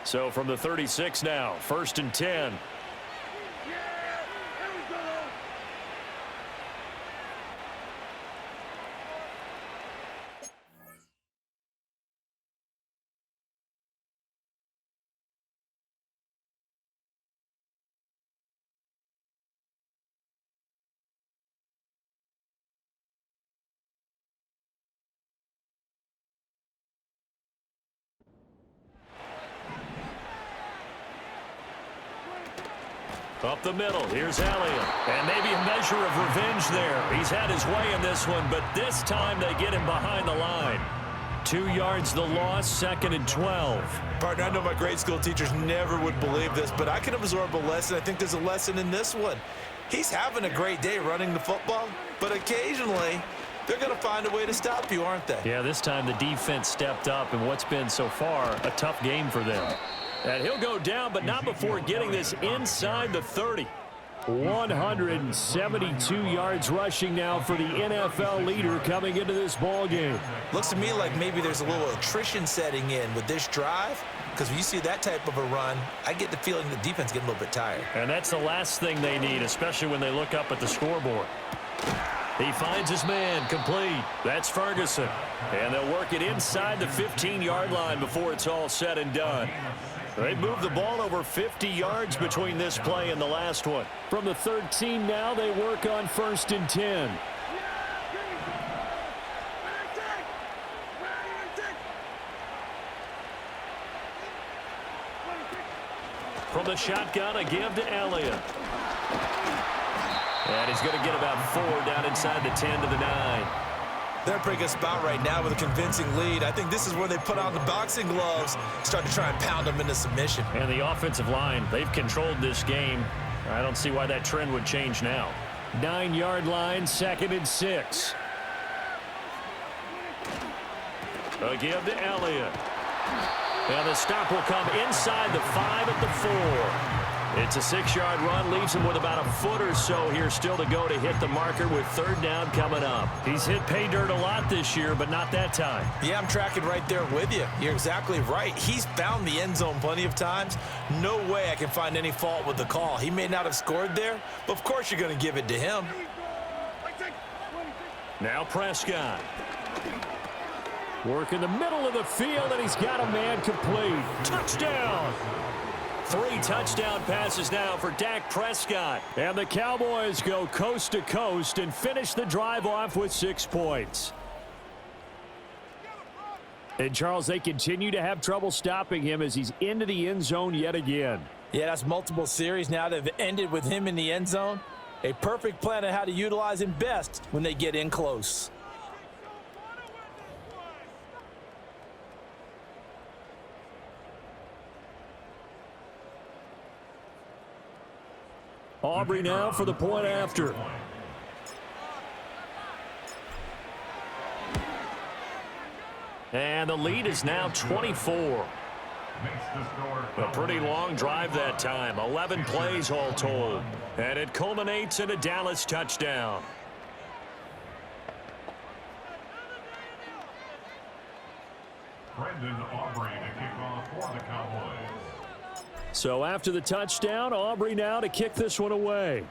So from the 36 now, 1st and 10. Up the middle, here's Elliott. And maybe a measure of revenge there. He's had his way in this one, but this time they get him behind the line. 2 yards the loss, 2nd and 12. Partner, I know my grade school teachers never would believe this, but I can absorb a lesson. I think there's a lesson in this one. He's having a great day running the football, but occasionally they're going to find a way to stop you, aren't they? Yeah, this time the defense stepped up in what's been so far a tough game for them. And he'll go down, but not before getting this inside the 30. 172 yards rushing now for the NFL leader coming into this ball game. Looks to me like maybe there's a little attrition setting in with this drive, because when you see that type of a run, I get the feeling the defense getting a little bit tired. And that's the last thing they need, especially when they look up at the scoreboard. He finds his man, complete. That's Ferguson. And they'll work it inside the 15-yard line before it's all said and done. They moved the ball over 50 yards between this play and the last one. From the 13 now, they work on 1st and 10. From the shotgun, a give to Elliott. And he's going to get about 4 down inside the 10 to the 9. They're in a pretty good spot right now with a convincing lead. I think this is where they put on the boxing gloves, start to try and pound them into submission. And the offensive line, they've controlled this game. I don't see why that trend would change now. 9-yard line, 2nd and 6. A give to Elliott. And the stop will come inside the 5 at the 4. It's a 6-yard run, leaves him with about a foot or so here still to go to hit the marker with 3rd down coming up. He's hit pay dirt a lot this year, but not that time. Yeah, I'm tracking right there with you. You're exactly right. He's found the end zone plenty of times. No way I can find any fault with the call. He may not have scored there, but of course you're going to give it to him. Now Prescott. Work in the middle of the field, and he's got a man complete. Touchdown! 3 touchdown passes now for Dak Prescott. And the Cowboys go coast to coast and finish the drive off with 6 points. And, Charles, they continue to have trouble stopping him as he's into the end zone yet again. Yeah, that's multiple series now that have ended with him in the end zone. A perfect plan on how to utilize him best when they get in close. Aubrey now for the point after. And the lead is now 24. A pretty long drive that time. 11 plays all told. And it culminates in a Dallas touchdown. Brendan Aubrey to kick off for the Cowboys. So after the touchdown, Aubrey now to kick this one away.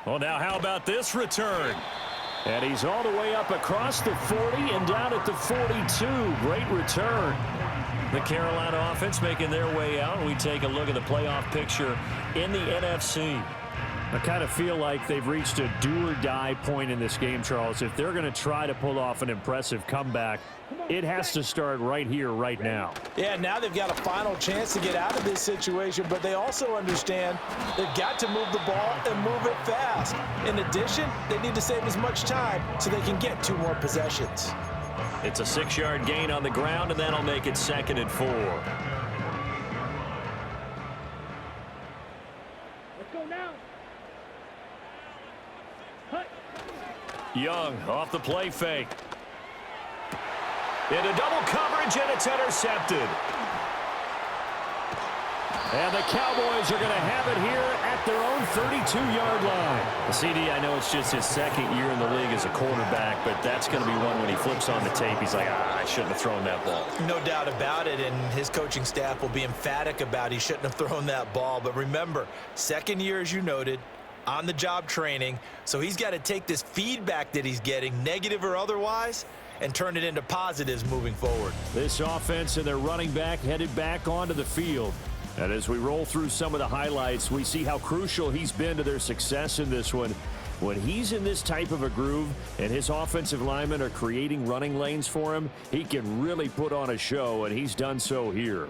Well, now how about this return? And he's all the way up across the 40 and down at the 42. Great return. The Carolina offense making their way out. We take a look at the playoff picture in the NFC. I kind of feel like they've reached a do-or-die point in this game, Charles. If they're going to try to pull off an impressive comeback, it has to start right here, right now. Yeah, now they've got a final chance to get out of this situation, but they also understand they've got to move the ball and move it fast. In addition, they need to save as much time so they can get 2 more possessions. It's a 6-yard gain on the ground, and that'll make it 2nd and 4. Let's go now. Young off the play fake. Into double coverage, and it's intercepted. And the Cowboys are going to have it here at their own 32-yard line. CD, I know it's just his 2nd year in the league as a quarterback, but that's going to be one when he flips on the tape. He's like, I shouldn't have thrown that ball. No doubt about it, and his coaching staff will be emphatic about he shouldn't have thrown that ball. But remember, 2nd year, as you noted, on-the-job training, so he's got to take this feedback that he's getting, negative or otherwise, and turn it into positives moving forward. This offense and their running back headed back onto the field. And as we roll through some of the highlights, we see how crucial he's been to their success in this one. When he's in this type of a groove and his offensive linemen are creating running lanes for him, he can really put on a show, and he's done so here.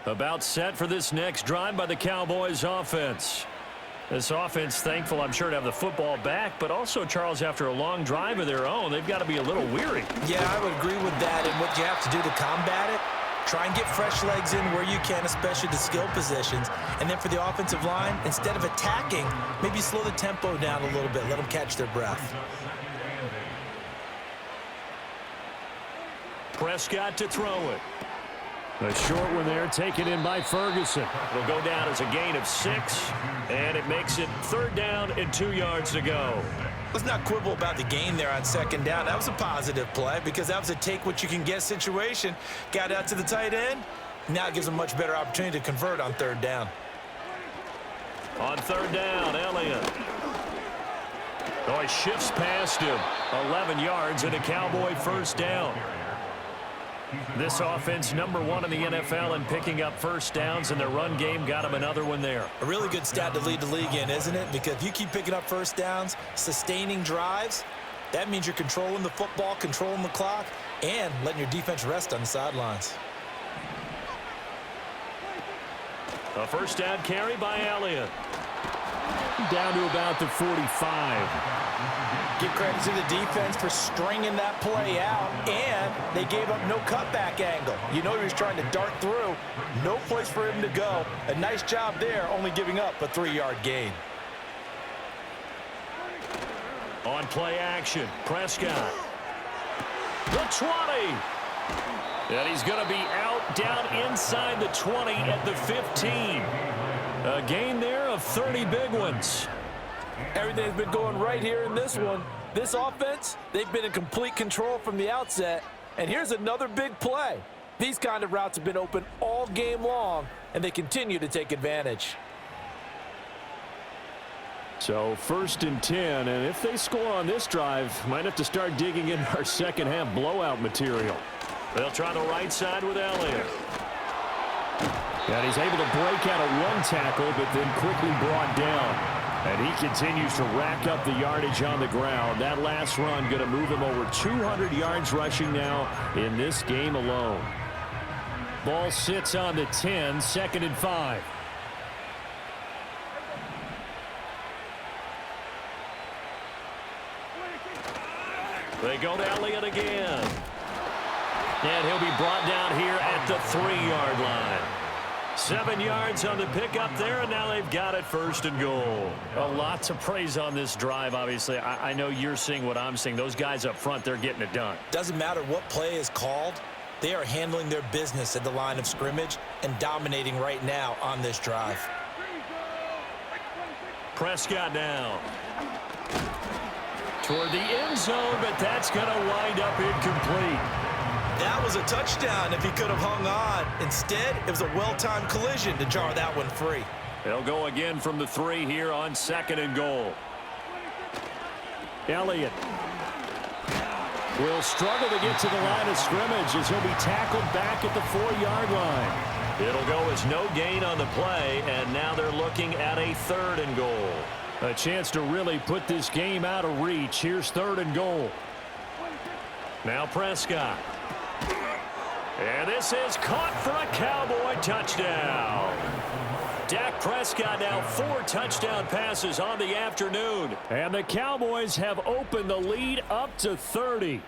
About set for this next drive by the Cowboys offense. This offense thankful, I'm sure, to have the football back, but also, Charles, after a long drive of their own, they've got to be a little weary. Yeah, I would agree with that, and what you have to do to combat it, try and get fresh legs in where you can, especially the skill positions. And then for the offensive line, instead of attacking, maybe slow the tempo down a little bit, let them catch their breath. Prescott to throw it. A short one there, taken in by Ferguson. It'll go down as a gain of 6, and it makes it 3rd down and 2 yards to go. Let's not quibble about the gain there on 2nd down. That was a positive play because that was a take-what-you-can-get situation. Got out to the tight end. Now it gives them a much better opportunity to convert on 3rd down. On 3rd down, Elliott. Oh, he shifts past him. 11 yards and a Cowboy 1st down. This offense, #1 in the NFL in picking up 1st downs, and their run game got him another one there. A really good stat to lead the league in, isn't it? Because if you keep picking up 1st downs, sustaining drives, that means you're controlling the football, controlling the clock, and letting your defense rest on the sidelines. A 1st down carry by Elliott. Down to about the 45. Give credit to the defense for stringing that play out, and they gave up no cutback angle. You know he was trying to dart through. No place for him to go. A nice job there, only giving up a 3-yard gain. On play action, Prescott. The 20. And he's going to be out down inside the 20 at the 15. A gain there of 30 big ones. Everything's been going right here in this one. This offense, they've been in complete control from the outset. And here's another big play. These kind of routes have been open all game long, and they continue to take advantage. So 1st and 10, and if they score on this drive, might have to start digging in our 2nd half blowout material. They'll try the right side with Elliott. And he's able to break out of 1 tackle, but then quickly brought down. And he continues to rack up the yardage on the ground. That last run going to move him over 200 yards rushing now in this game alone. Ball sits on the 10, 2nd and 5. They go to Elliott again. And he'll be brought down here at the 3-yard line. 7 yards on the pickup there, and now they've got it 1st and goal. A lot to praise on this drive, obviously. I know you're seeing what I'm seeing. Those guys up front, they're getting it done. Doesn't matter what play is called. They are handling their business at the line of scrimmage and dominating right now on this drive. Prescott now. Toward the end zone, but that's going to wind up incomplete. That was a touchdown if he could have hung on. Instead, it was a well-timed collision to jar that one free. They'll go again from the 3 here on 2nd and goal. Elliott will struggle to get to the line of scrimmage as he'll be tackled back at the 4-yard line. It'll go as no gain on the play, and now they're looking at a 3rd and goal. A chance to really put this game out of reach. Here's 3rd and goal. Now Prescott. And this is caught for a Cowboy touchdown. Dak Prescott now 4 touchdown passes on the afternoon. And the Cowboys have opened the lead up to 30.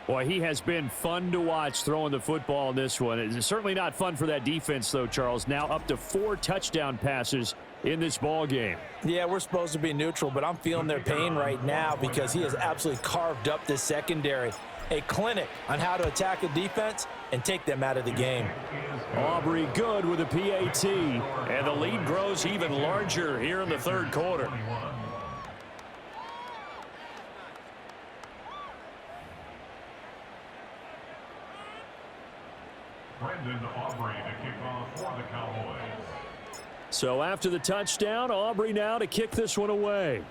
Boy, he has been fun to watch throwing the football in this one. It's certainly not fun for that defense, though, Charles. Now up to 4 touchdown passes in this ball game. Yeah, we're supposed to be neutral, but I'm feeling their pain right now because he has absolutely carved up this secondary. A clinic on how to attack a defense and take them out of the game. Aubrey good with a PAT, and the lead grows even larger here in the 3rd quarter. Brendan Aubrey to kick off for the Cowboys. So after the touchdown, Aubrey now to kick this one away.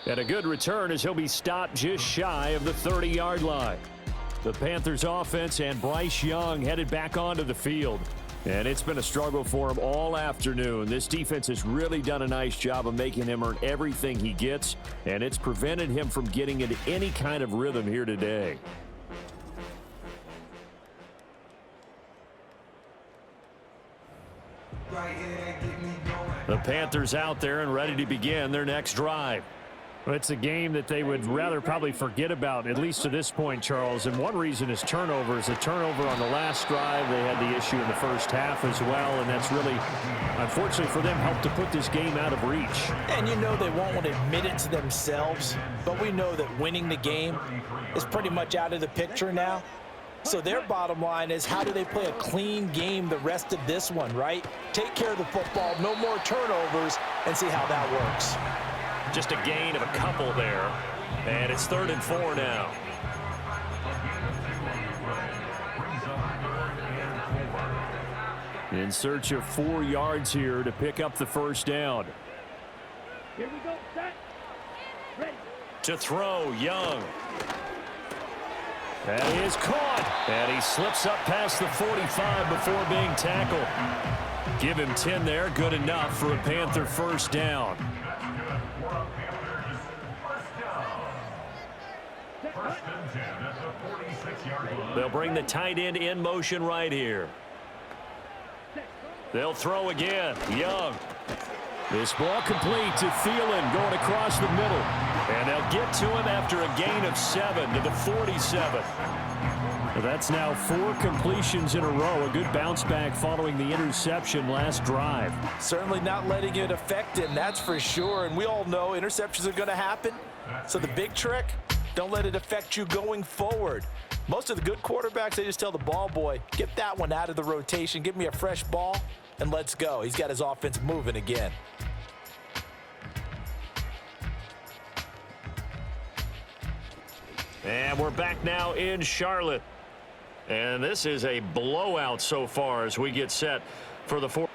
And a good return as he'll be stopped just shy of the 30-yard line. The Panthers offense and Bryce Young headed back onto the field. And it's been a struggle for him all afternoon. This defense has really done a nice job of making him earn everything he gets, and it's prevented him from getting into any kind of rhythm here today. The Panthers out there and ready to begin their next drive. Well, it's a game that they would rather probably forget about, at least to this point, Charles. And one reason is turnovers. A turnover on the last drive. They had the issue in the first half as well, and that's really, unfortunately for them, helped to put this game out of reach. And you know they won't want to admit it to themselves, but we know that winning the game is pretty much out of the picture now. So their bottom line is, how do they play a clean game the rest of this one, right? Take care of the football, no more turnovers, and see how that works. Just a gain of a couple there. And it's 3rd and 4 now. In search of 4 yards here to pick up the first down. Here we go, set, ready. To throw, Young. And he is caught. And he slips up past the 45 before being tackled. Give him 10 there. Good enough for a Panther first down. They'll bring the tight end in motion right here. They'll throw again. Young. This ball complete to Thielen going across the middle. And they'll get to him after a gain of 7 to the 47. That's now 4 completions in a row. A good bounce back following the interception last drive. Certainly not letting it affect him, that's for sure. And we all know interceptions are going to happen. So the big trick, don't let it affect you going forward. Most of the good quarterbacks, they just tell the ball boy, get that one out of the rotation, give me a fresh ball, and let's go. He's got his offense moving again. And we're back now in Charlotte. And this is a blowout so far as we get set for the 4th.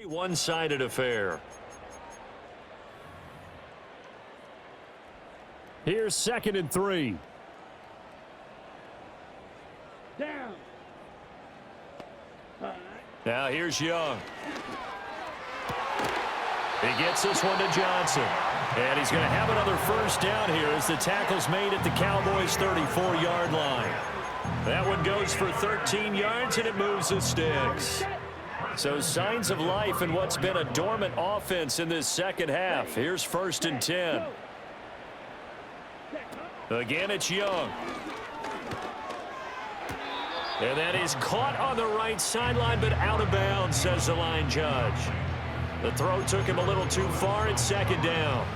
one-sided affair. Here's 2nd and 3. Down. Now here's Young. He gets this one to Johnson. And he's going to have another first down here as the tackle's made at the Cowboys' 34-yard line. That one goes for 13 yards, and it moves the sticks. So signs of life in what's been a dormant offense in this second half. Here's 1st and 10. Again, it's Young. And that is caught on the right sideline, but out of bounds, says the line judge. The throw took him a little too far. It's 2nd down.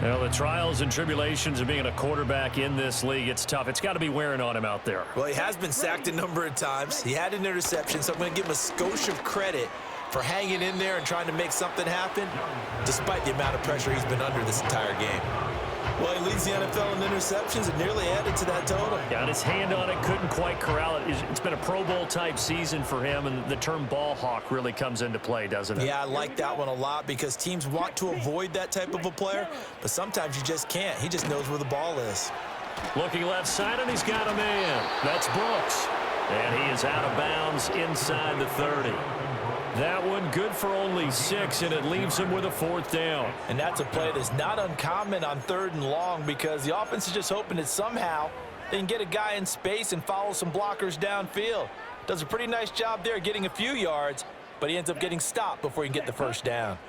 Well, the trials and tribulations of being a quarterback in this league, it's tough. It's got to be wearing on him out there. Well, he has been sacked a number of times. He had an interception, so I'm going to give him a skosh of credit for hanging in there and trying to make something happen, despite the amount of pressure he's been under this entire game. Well, he leads the NFL in interceptions and nearly added to that total. Got his hand on it, couldn't quite corral it. It's been a Pro Bowl-type season for him, and the term ball hawk really comes into play, doesn't it? Yeah, I like that one a lot because teams want to avoid that type of a player, but sometimes you just can't. He just knows where the ball is. Looking left side, and he's got a man. That's Brooks. And he is out of bounds inside the 30. That one good for only 6, and it leaves him with a 4th down. And that's a play that's not uncommon on 3rd and long because the offense is just hoping that somehow they can get a guy in space and follow some blockers downfield. Does a pretty nice job there getting a few yards, but he ends up getting stopped before he can get the 1st down.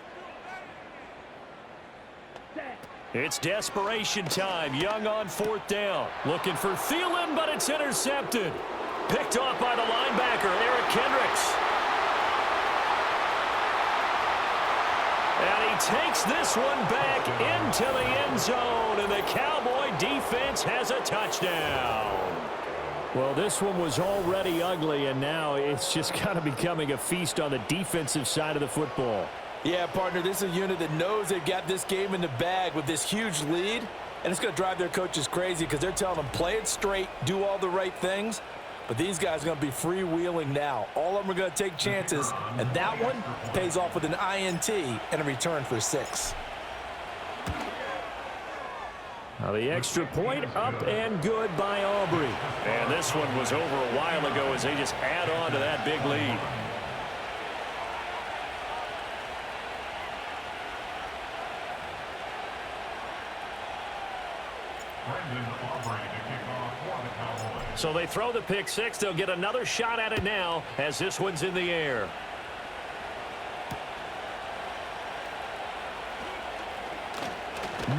It's desperation time. Young on 4th down. Looking for Thielen, but it's intercepted. Picked off by the linebacker, Eric Kendricks. And he takes this one back into the end zone, and the Cowboy defense has a touchdown. Well, this one was already ugly, and now it's just kind of becoming a feast on the defensive side of the football. Yeah, partner, this is a unit that knows they've got this game in the bag with this huge lead, and it's going to drive their coaches crazy because they're telling them play it straight, do all the right things. But these guys are going to be freewheeling now. All of them are going to take chances, and that one pays off with an INT and a return for 6. Now the extra point up and good by Aubrey. And this one was over a while ago as they just add on to that big lead. So they throw the pick 6. They'll get another shot at it now as this one's in the air.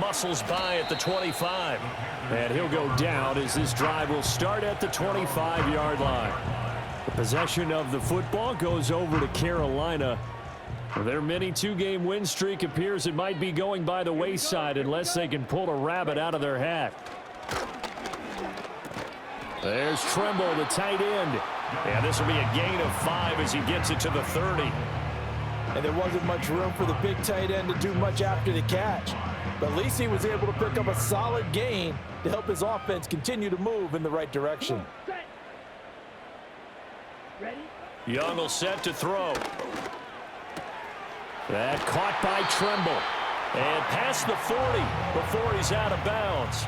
Muscles by at the 25. And he'll go down as this drive will start at the 25-yard line. The possession of the football goes over to Carolina. Their mini 2-game win streak appears it might be going by the wayside unless they can pull a rabbit out of their hat. There's Tremble, the tight end. And this will be a gain of 5 as he gets it to the 30. And there wasn't much room for the big tight end to do much after the catch. But at least he was able to pick up a solid gain to help his offense continue to move in the right direction. Young will set to throw. That caught by Tremble. And past the 40 before he's out of bounds.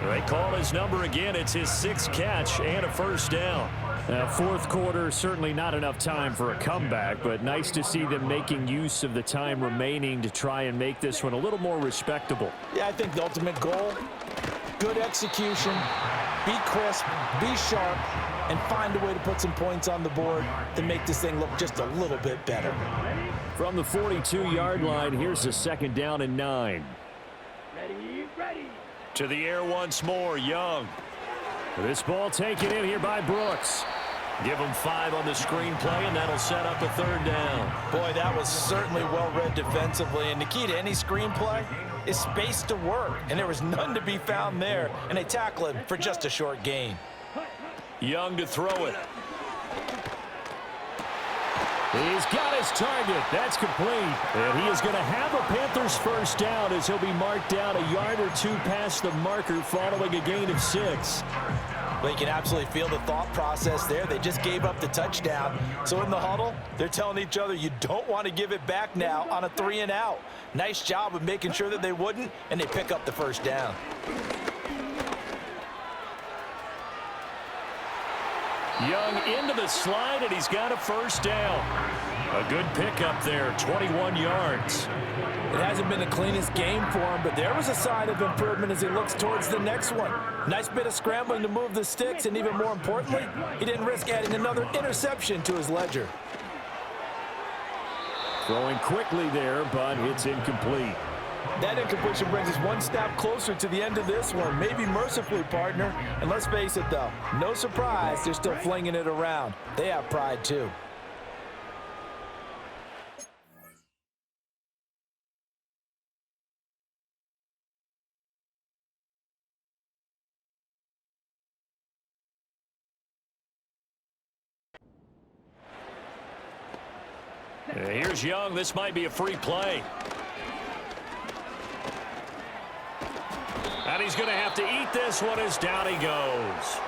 They call his number again. It's his 6th catch and a 1st down. Now, 4th quarter, certainly not enough time for a comeback, but nice to see them making use of the time remaining to try and make this one a little more respectable. Yeah, I think the ultimate goal, good execution, be crisp, be sharp, and find a way to put some points on the board to make this thing look just a little bit better. From the 42-yard line, here's a 2nd down and 9. Ready. To the air once more, Young. This ball taken in here by Brooks. Give him 5 on the screenplay, and that'll set up a 3rd down. Boy, that was certainly well-read defensively, and the key to any screenplay is space to work, and there was none to be found there, and they tackle him for just a short gain. Young to throw it. He's got his target. That's complete. And he is going to have a Panthers first down as he'll be marked down a yard or two past the marker following a gain of 6. Well, you can absolutely feel the thought process there. They just gave up the touchdown. So in the huddle, they're telling each other, you don't want to give it back now on a 3-and-out. Nice job of making sure that they wouldn't, and they pick up the first down. Young into the slide, and he's got a first down. A good pickup there, 21 yards. It hasn't been the cleanest game for him, but there was a sign of improvement as he looks towards the next one. Nice bit of scrambling to move the sticks, and even more importantly, he didn't risk adding another interception to his ledger. Throwing quickly there, but it's incomplete. That incompletion brings us one step closer to the end of this one. Maybe mercifully, partner. And let's face it, though, no surprise, they're still flinging it around. They have pride, too. Here's Young. This might be a free play. And he's going to have to eat this one as down he goes.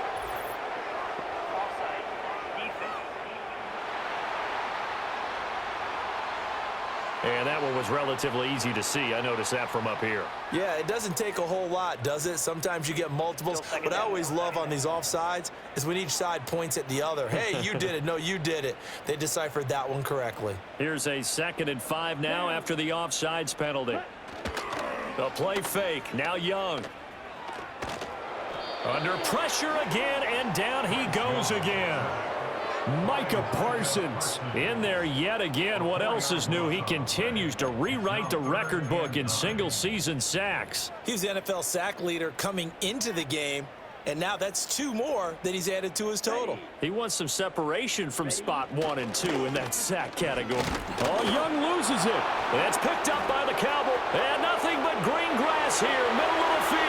And that one was relatively easy to see. I noticed that from up here. Yeah, it doesn't take a whole lot, does it? Sometimes you get multiples. What I always love on these offsides is when each side points at the other. Hey, you did it. No, you did it. They deciphered that one correctly. Here's a 2nd and 5 now after the offsides penalty. The play fake. Now Young. Under pressure again, and down he goes again. Micah Parsons in there yet again. What else is new? He continues to rewrite the record book in single-season sacks. He's the NFL sack leader coming into the game, and now that's 2 more that he's added to his total. He wants some separation from spot 1 and 2 in that sack category. Oh, Young loses it. That's picked up by the Cowboys. And nothing but green grass here, middle of the field.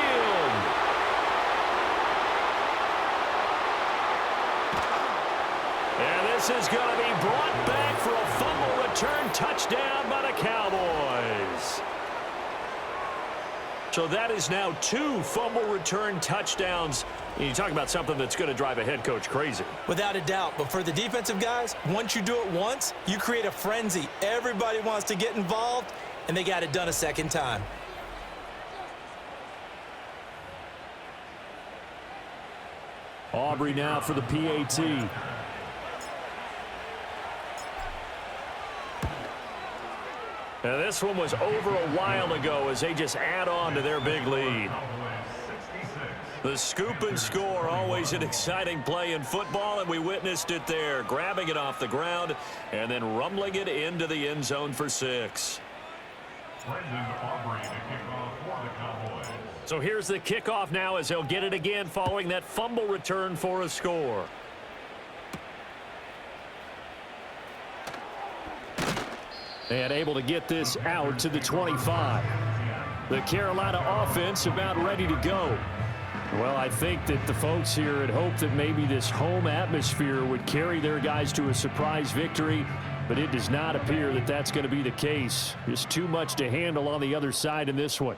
And this is going to be brought back for a fumble return touchdown by the Cowboys. So that is now 2 fumble return touchdowns. You talk about something that's going to drive a head coach crazy. Without a doubt. But for the defensive guys, once you do it once, you create a frenzy. Everybody wants to get involved, and they got it done a second time. Aubrey now for the PAT. Now this one was over a while ago as they just add on to their big lead. The scoop and score, always an exciting play in football, and we witnessed it there, grabbing it off the ground and then rumbling it into the end zone for 6. So here's the kickoff now as they'll get it again following that fumble return for a score. And able to get this out to the 25. The Carolina offense about ready to go. Well, I think that the folks here had hoped that maybe this home atmosphere would carry their guys to a surprise victory, but it does not appear that that's going to be the case. Just too much to handle on the other side in this one.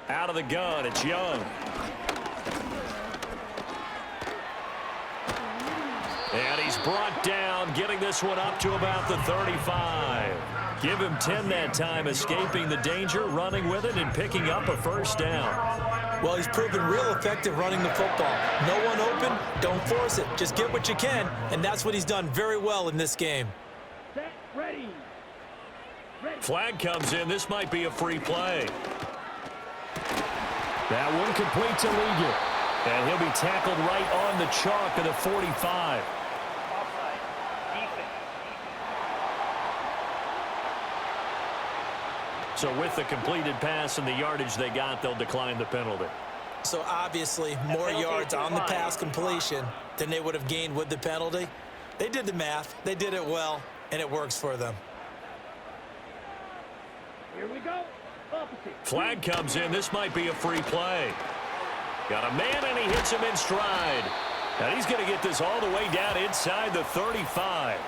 Out of the gun, it's Young. And he's brought down, getting this one up to about the 35. Give him 10 that time, escaping the danger, running with it, and picking up a first down. Well, he's proven real effective running the football. No one open, don't force it. Just get what you can, and that's what he's done very well in this game. Set, ready. Flag comes in. This might be a free play. That one complete to Ligon. And he'll be tackled right on the chalk of the 45. So with the completed pass and the yardage they got, they'll decline the penalty. So obviously more yards on the pass completion than they would have gained with the penalty. They did the math. They did it well, and it works for them. Here we go. Opposite. Flag comes in. This might be a free play. Got a man, and he hits him in stride. And he's going to get this all the way down inside the 35.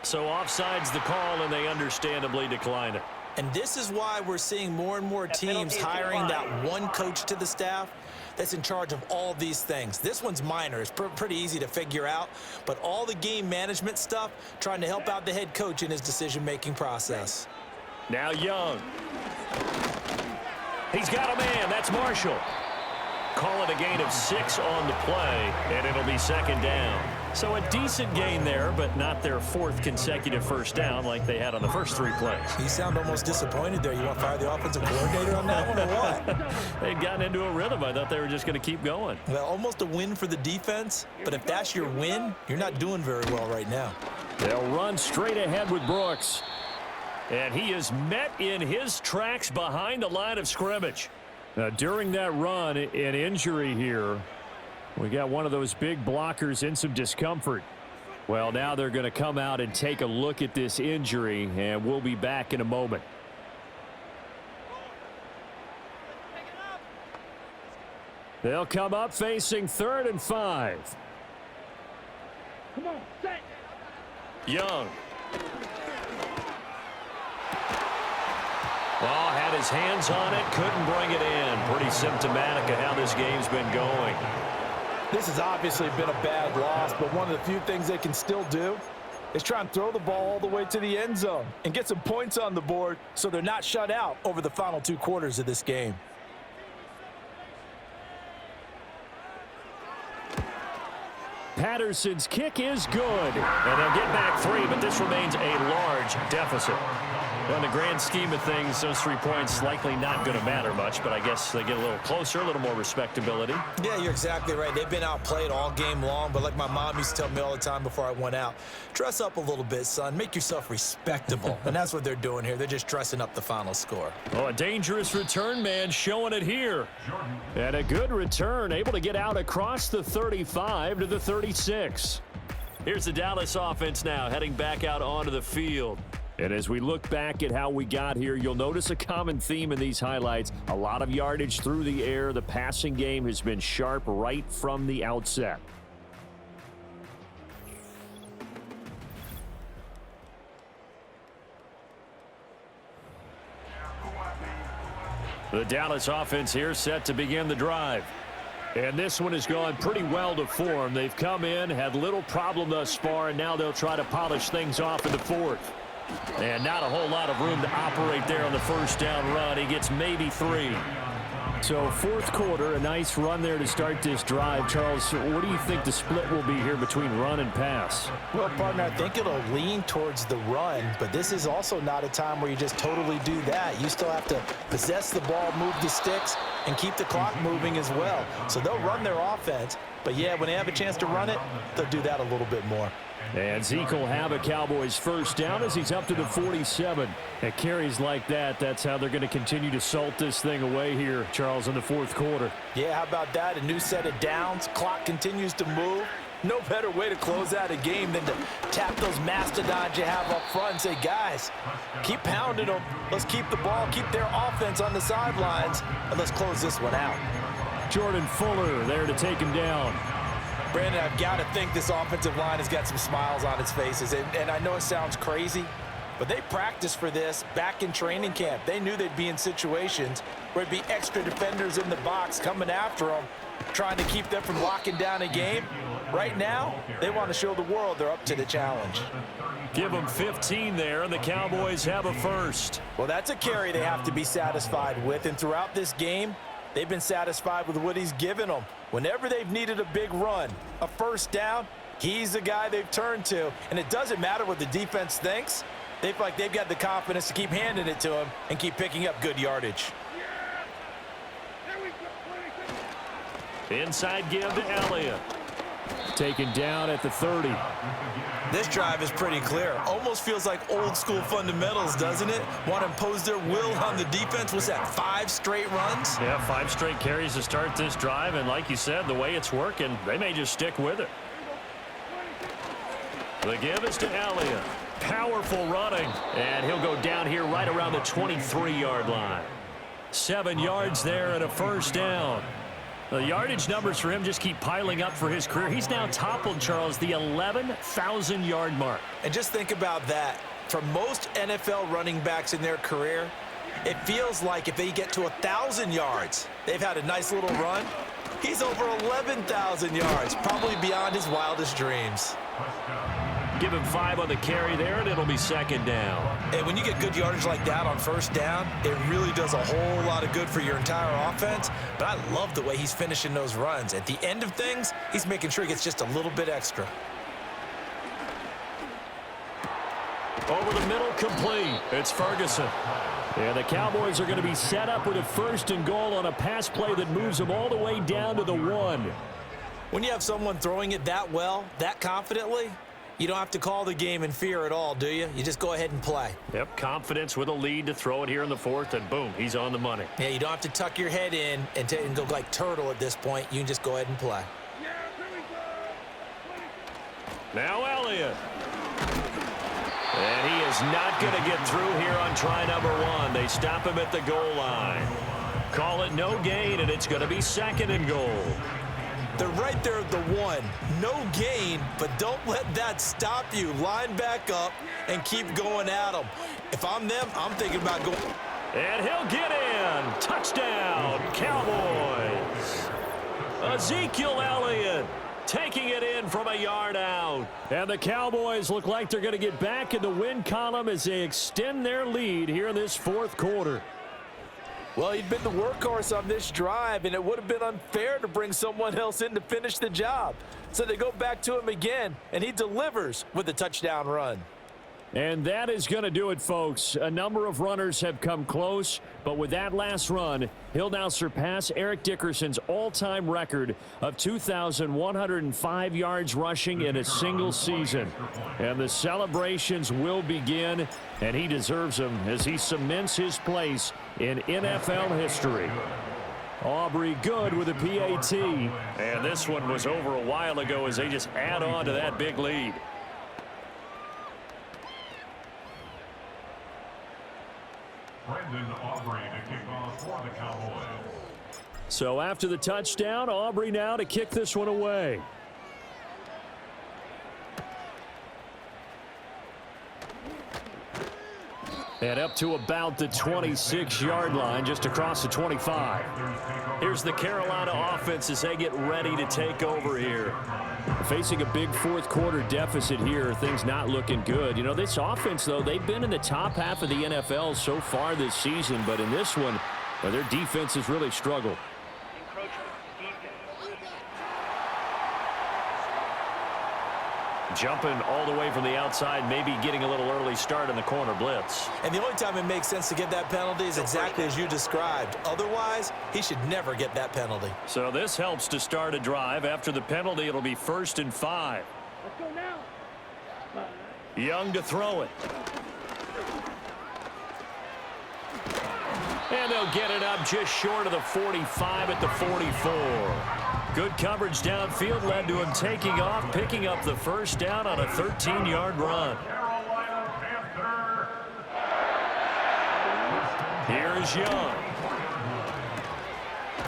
So offside's the call, and they understandably decline it. And this is why we're seeing more and more teams hiring that one coach to the staff that's in charge of all these things. This one's minor. It's pretty easy to figure out. But all the game management stuff, trying to help out the head coach in his decision-making process. Now Young. He's got a man. That's Marshall. Call it a gain of 6 on the play, and it'll be second down. So a decent gain there, but not their 4th consecutive first down like they had on the first 3 plays. You sound almost disappointed there. You want to fire the offensive coordinator on that one or what? They'd gotten into a rhythm. I thought they were just going to keep going. Well, almost a win for the defense, but if that's your win, you're not doing very well right now. They'll run straight ahead with Brooks. And he is met in his tracks behind the line of scrimmage. Now, during that run, an injury here. We got one of those big blockers in some discomfort. Well, now they're going to come out and take a look at this injury, and we'll be back in a moment. They'll come up facing 3rd and 5. Come on, set. Young. Well, had his hands on it, couldn't bring it in. Pretty symptomatic of how this game's been going. This has obviously been a bad loss, but one of the few things they can still do is try and throw the ball all the way to the end zone and get some points on the board so they're not shut out over the final 2 quarters of this game. Patterson's kick is good. And they'll get back 3, but this remains a large deficit. In the grand scheme of things, those 3 points likely not going to matter much, but I guess they get a little closer, a little more respectability. Yeah, you're exactly right. They've been outplayed all game long, but like my mom used to tell me all the time before I went out, dress up a little bit, son. Make yourself respectable. And that's what they're doing here. They're just dressing up the final score. Oh, a dangerous return man showing it here. And a good return, able to get out across the 35 to the 36. Here's the Dallas offense now, heading back out onto the field. And as we look back at how we got here, you'll notice a common theme in these highlights. A lot of yardage through the air. The passing game has been sharp right from the outset. The Dallas offense here set to begin the drive. And this one has gone pretty well to form. They've come in, had little problem thus far, and now they'll try to polish things off in the 4th. And not a whole lot of room to operate there on the first down run. He gets maybe 3. So 4th quarter, a nice run there to start this drive. Charles, what do you think the split will be here between run and pass? Well, partner, I think it'll lean towards the run, but this is also not a time where you just totally do that. You still have to possess the ball, move the sticks, and keep the clock moving as well. So they'll run their offense, but yeah, when they have a chance to run it, they'll do that a little bit more. And Zeke will have a Cowboys first down as he's up to the 47. At carries like that, that's how they're going to continue to salt this thing away here, Charles, in the 4th quarter. Yeah, how about that? A new set of downs. Clock continues to move. No better way to close out a game than to tap those mastodons you have up front and say, guys, keep pounding them. Let's keep the ball, keep their offense on the sidelines, and let's close this one out. Jordan Fuller there to take him down. Brandon, I've got to think this offensive line has got some smiles on its faces. And I know it sounds crazy, but they practiced for this back in training camp. They knew they'd be in situations where there'd be extra defenders in the box coming after them, trying to keep them from locking down a game. Right now, they want to show the world they're up to the challenge. Give them 15 there, and the Cowboys have a first. Well, that's a carry they have to be satisfied with. And throughout this game, they've been satisfied with what he's given them. Whenever they've needed a big run, a first down, he's the guy they've turned to. And it doesn't matter what the defense thinks. They feel like they've got the confidence to keep handing it to him and keep picking up good yardage. Inside give to Elliott. Taken down at the 30. This drive is pretty clear. Almost feels like old school fundamentals, doesn't it? Want to impose their will on the defense. What's that, 5 straight runs? Yeah, 5 straight carries to start this drive. And like you said, the way it's working, they may just stick with it. The give is to Elliott. Powerful running. And he'll go down here right around the 23-yard line. 7 yards there and a first down. The yardage numbers for him just keep piling up for his career. He's now toppled, Charles, the 11,000-yard mark. And just think about that. For most NFL running backs in their career, it feels like if they get to 1,000 yards, they've had a nice little run. He's over 11,000 yards, probably beyond his wildest dreams. Give him 5 on the carry there, and it'll be second down. And when you get good yardage like that on first down, it really does a whole lot of good for your entire offense. But I love the way he's finishing those runs. At the end of things, he's making sure he gets just a little bit extra. Over the middle, complete. It's Ferguson. And the Cowboys are going to be set up with a 1st and goal on a pass play that moves them all the way down to the 1. When you have someone throwing it that well, that confidently, you don't have to call the game in fear at all, do you? You just go ahead and play. Yep, confidence with a lead to throw it here in the 4th, and boom, he's on the money. Yeah, you don't have to tuck your head in and go like turtle at this point. You can just go ahead and play. Now Elliott. And he is not going to get through here on try number 1. They stop him at the goal line. Call it no gain, and it's going to be 2nd and goal. They're right there at the 1. No gain, but don't let that stop you. Line back up and keep going at them. If I'm them, I'm thinking about going. And he'll get in. Touchdown, Cowboys. Ezekiel Elliott taking it in from a yard out. And the Cowboys look like they're going to get back in the win column as they extend their lead here in this 4th quarter. Well, he'd been the workhorse on this drive, and it would have been unfair to bring someone else in to finish the job. So they go back to him again, and he delivers with a touchdown run. And that is going to do it, folks. A number of runners have come close, but with that last run, he'll now surpass Eric Dickerson's all-time record of 2,105 yards rushing in a single season. And the celebrations will begin, and he deserves them as he cements his place in NFL history. Aubrey good with a PAT. And this one was over a while ago as they just add on to that big lead. Brendan Aubrey to kick off for the Cowboys. So after the touchdown, Aubrey now to kick this one away. And up to about the 26-yard line, just across the 25. Here's the Carolina offense as they get ready to take over here. Facing a big 4th quarter deficit here, things not looking good. You know, this offense, though, they've been in the top half of the NFL so far this season, but in this one, their defense has really struggled. Jumping all the way from the outside, maybe getting a little early start in the corner blitz. And the only time it makes sense to get that penalty is exactly as you described. Otherwise, he should never get that penalty. So this helps to start a drive. After the penalty, it'll be 1st and 5. Let's go now. Young to throw it. And they'll get it up just short of the 45 at the 44. Good coverage downfield led to him taking off, picking up the first down on a 13-yard run. Here's Young.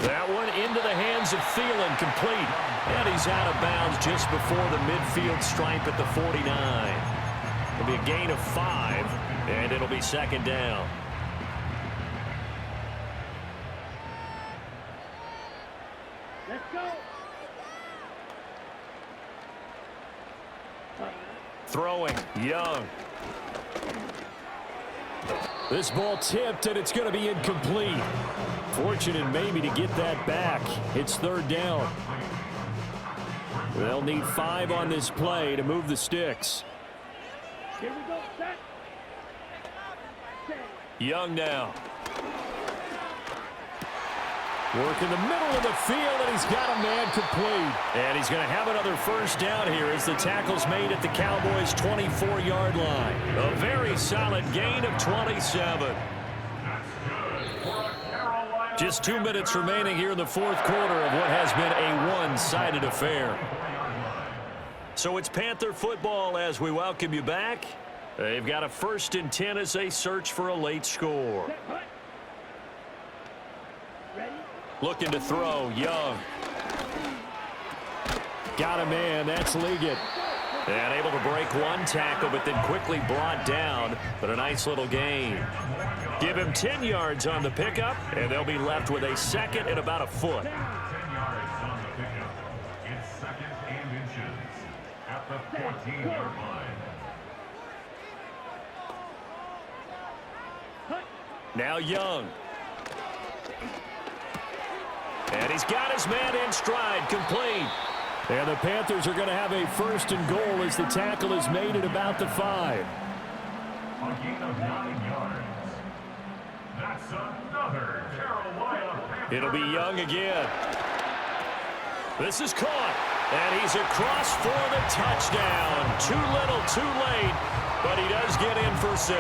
That one into the hands of Thielen, complete. And he's out of bounds just before the midfield stripe at the 49. It'll be a gain of 5, and it'll be 2nd down. Let's go. Throwing, Young. This ball tipped, and it's going to be incomplete. Fortunate maybe to get that back. It's 3rd down. They'll need 5 on this play to move the sticks. Here we go. Set. Young now. Work in the middle of the field, and he's got a man complete. And he's going to have another first down here as the tackle's made at the Cowboys' 24-yard line. A very solid gain of 27. Just 2 minutes remaining here in the 4th quarter of what has been a one-sided affair. So it's Panther football as we welcome you back. They've got a 1st and 10 as they search for a late score. Looking to throw, Young. Got a man, that's Liggett. And able to break one tackle, but then quickly brought down. But a nice little gain. Give him 10 yards on the pickup, and they'll be left with a second and about a foot. 10 yards on the pickup. It's second and inches at the 14-yard line. Now Young. And he's got his man in stride, complete. And the Panthers are going to have a first and goal as the tackle is made at about the 5. A gain of 9 yards. That's another Carolina Panthers. It'll be Young again. This is caught. And he's across for the touchdown. Too little, too late. But he does get in for 6.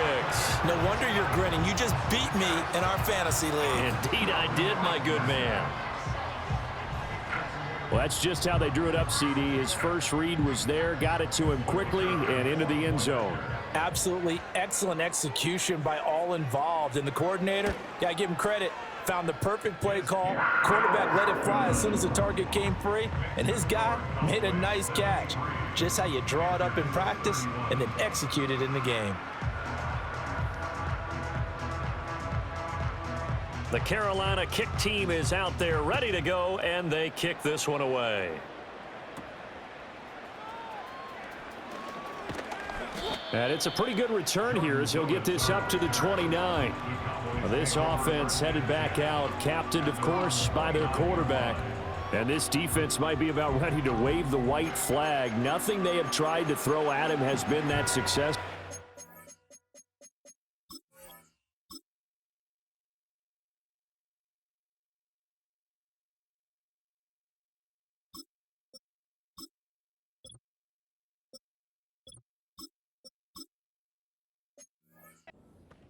No wonder you're grinning. You just beat me in our fantasy league. Indeed I did, my good man. Well, that's just how they drew it up, CD. His first read was there, got it to him quickly, and into the end zone. Absolutely excellent execution by all involved. And the coordinator, got to give him credit, found the perfect play call. Quarterback let it fly as soon as the target came free, and his guy made a nice catch. Just how you draw it up in practice and then execute it in the game. The Carolina kick team is out there ready to go, and they kick this one away. And it's a pretty good return here as he'll get this up to the 29. This offense headed back out, captained, of course, by their quarterback. And this defense might be about ready to wave the white flag. Nothing they have tried to throw at him has been that successful.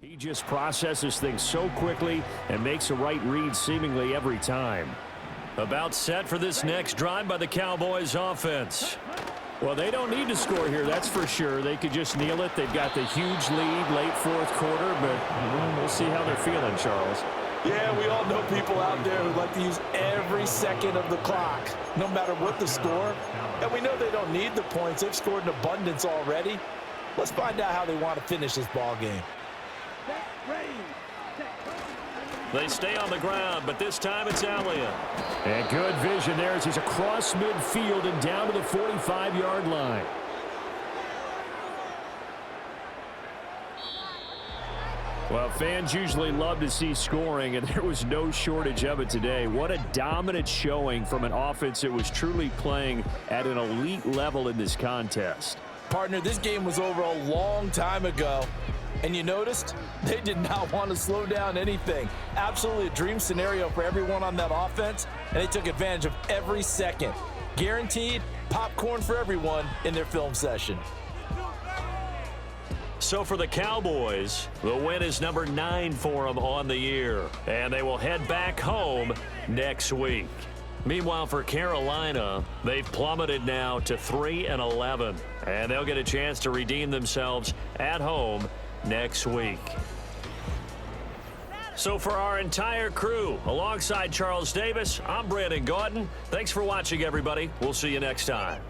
He just processes things so quickly and makes a right read seemingly every time. About set for this next drive by the Cowboys offense. Well, they don't need to score here, that's for sure. They could just kneel it. They've got the huge lead late fourth quarter, but we'll see how they're feeling, Charles. Yeah, we all know people out there who like to use every second of the clock, no matter what the score. And we know they don't need the points. They've scored in abundance already. Let's find out how they want to finish this ball game. They stay on the ground, but this time it's Elliott. And good vision there as he's across midfield and down to the 45-yard line. Well, fans usually love to see scoring, and there was no shortage of it today. What a dominant showing from an offense that was truly playing at an elite level in this contest. Partner, this game was over a long time ago. And you noticed they did not want to slow down anything. Absolutely a dream scenario for everyone on that offense, and they took advantage of every second. Guaranteed popcorn for everyone in their film session. So for the Cowboys, the win is number 9 for them on the year, and they will head back home next week. Meanwhile, for Carolina, they've plummeted now to 3-11, and they'll get a chance to redeem themselves at home next week. So for our entire crew, alongside Charles Davis, I'm Brandon Gautin. Thanks for watching, everybody. We'll see you next time.